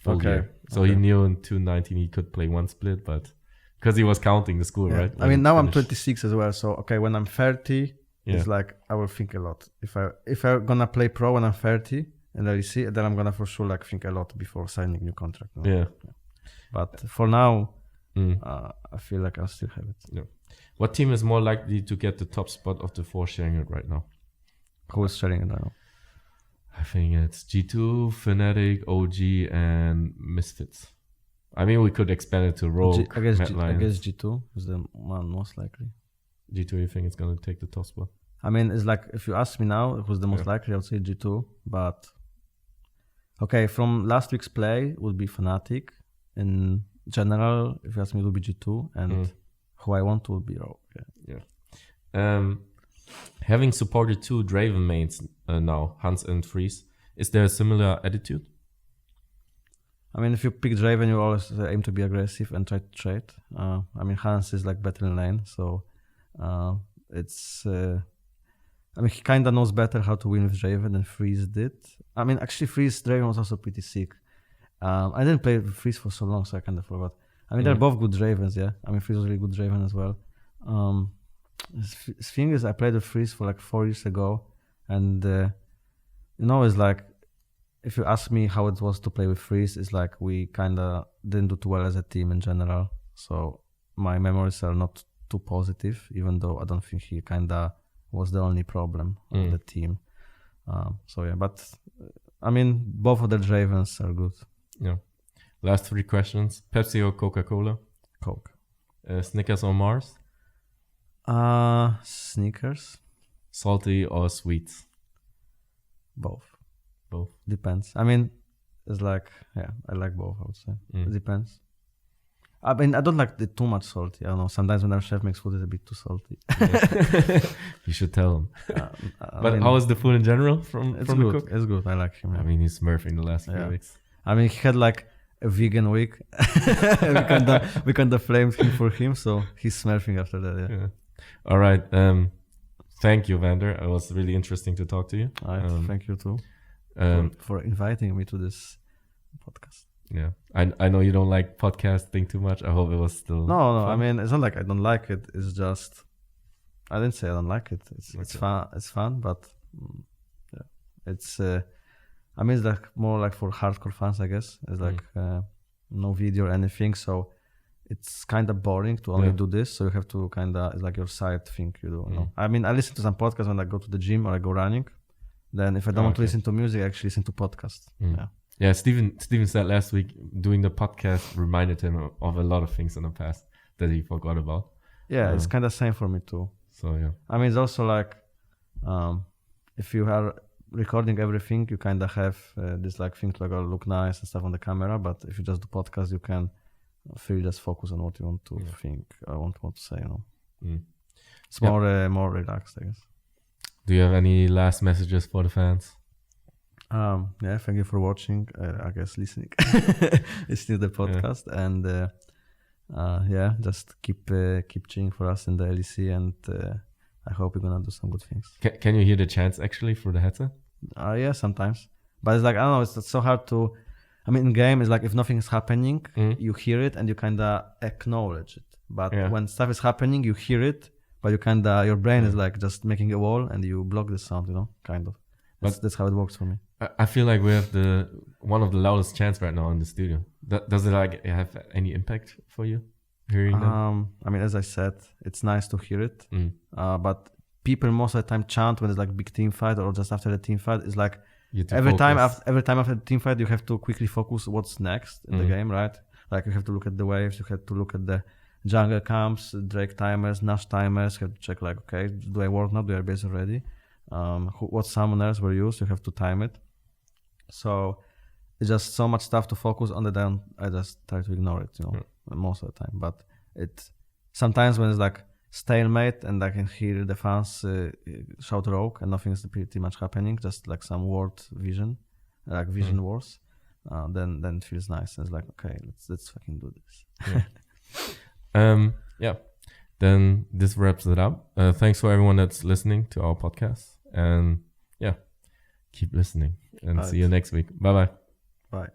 year. So he knew in 2019 he could play one split, but because he was counting the school, right? I mean, now I'm 26 as well. So when I'm 30, it's like I will think a lot. If I'm gonna play pro when I'm 30 and I see, then I'm gonna for sure like think a lot before signing new contract. Yeah. But for now, I feel like I still have it. Yeah. What team is more likely to get the top spot of the 4 sharing it right now? Who is sharing it right now? I think it's G2, Fnatic, OG, and Misfits. I mean, we could expand it to Rogue, I guess G2 is the one most likely. G2, you think it's going to take the top spot? I mean, it's like, if you ask me now, who's the most likely, I would say G2. But, from last week's play, it would be Fnatic. In general, if you ask me, it would be G2. And who I want to would be Rogue. Yeah. Having supported 2 Draven mains now, Hans and Freeze, is there a similar attitude? I mean, if you pick Draven, you always aim to be aggressive and try to trade. I mean, Hans is like better in lane, so it's... I mean, he kind of knows better how to win with Draven than Freeze did. I mean, actually, Freeze Draven was also pretty sick. I didn't play with Freeze for so long, so I kind of forgot. I mean, they're both good Dravens, yeah. I mean, Freeze was a really good Draven as well. The thing is, I played with Freeze for like 4 years ago, and it's like, if you ask me how it was to play with Freeze, it's like we kind of didn't do too well as a team in general. So my memories are not too positive, even though I don't think he kind of was the only problem of the team. But I mean, both of the Dravens are good. Yeah. Last 3 questions: Pepsi or Coca-Cola? Coke. Snickers or Mars? Sneakers. Salty or sweet? Both. Both. Depends. I mean, it's like, yeah, I like both, I would say. It depends. I mean, I don't like it too much salty. I don't know. Sometimes when our chef makes food, it's a bit too salty. You should tell him. But mean, how is the food in general from it's the good. cook? It's good. I like him. Yeah. I mean, he's smurfing the last few Yeah. weeks. I mean, he had like a vegan week. we kind of flamed him for him, so he's smurfing after that. Yeah. All right. Thank you, Vander. It was really interesting to talk to you. All right. Thank you too for inviting me to this podcast. Yeah, I know you don't like podcasting too much. I hope it was still No. fun. I mean, it's not like I don't like it. It's just I didn't say I don't like it. It's fun. It's fun, but yeah, it's. I mean, it's like more like for hardcore fans, I guess. It's like no video or anything, so it's kind of boring to only do this. So you have to kind of it's like your side thing you do. You know? I mean, I listen to some podcasts when I go to the gym or I go running. Then if I don't want to listen to music, I actually listen to podcasts. Yeah. Yeah, Steven said last week doing the podcast reminded him of a lot of things in the past that he forgot about. Yeah, it's kind of same for me too. So yeah. I mean, it's also like if you are recording everything, you kind of have this like thing like look nice and stuff on the camera. But if you just do podcast, you can feel just focus on what you want to think or want to say. You know, it's more relaxed, I guess. Do you have any last messages for the fans? Yeah, thank you for watching. I guess listening to the podcast, and yeah, just keep cheering for us in the LEC, and I hope we're gonna do some good things. Can you hear the chants actually through the headset? Yeah, sometimes, but it's like I don't know. It's so hard to. I mean, in game, it's like if nothing is happening, you hear it and you kind of acknowledge it. But when stuff is happening, you hear it, but you kind of your brain is like just making a wall and you block the sound. You know, kind of. That's how it works for me. I feel like we have one of the loudest chants right now in the studio. Does it like have any impact for you hearing them? I mean, as I said, it's nice to hear it. But people most of the time chant when it's like big team fight or just after the team fight. It's like every time after the team fight, you have to quickly focus what's next in the game, right? Like you have to look at the waves, you have to look at the jungle camps, Drake timers, Nash timers. You have to check like, okay, do I ward now? Do I base already? What summoners were used? You have to time it. So it's just so much stuff to focus on that then I just try to ignore it, you know, most of the time. But it sometimes when it's like stalemate and I can hear the fans shout rogue and nothing is pretty much happening, just like some word vision, like vision wars, then it feels nice. It's like, okay, let's fucking do this. Yeah. Then this wraps it up. Thanks for everyone that's listening to our podcast, and yeah, keep listening and see you next week. Bye. Bye.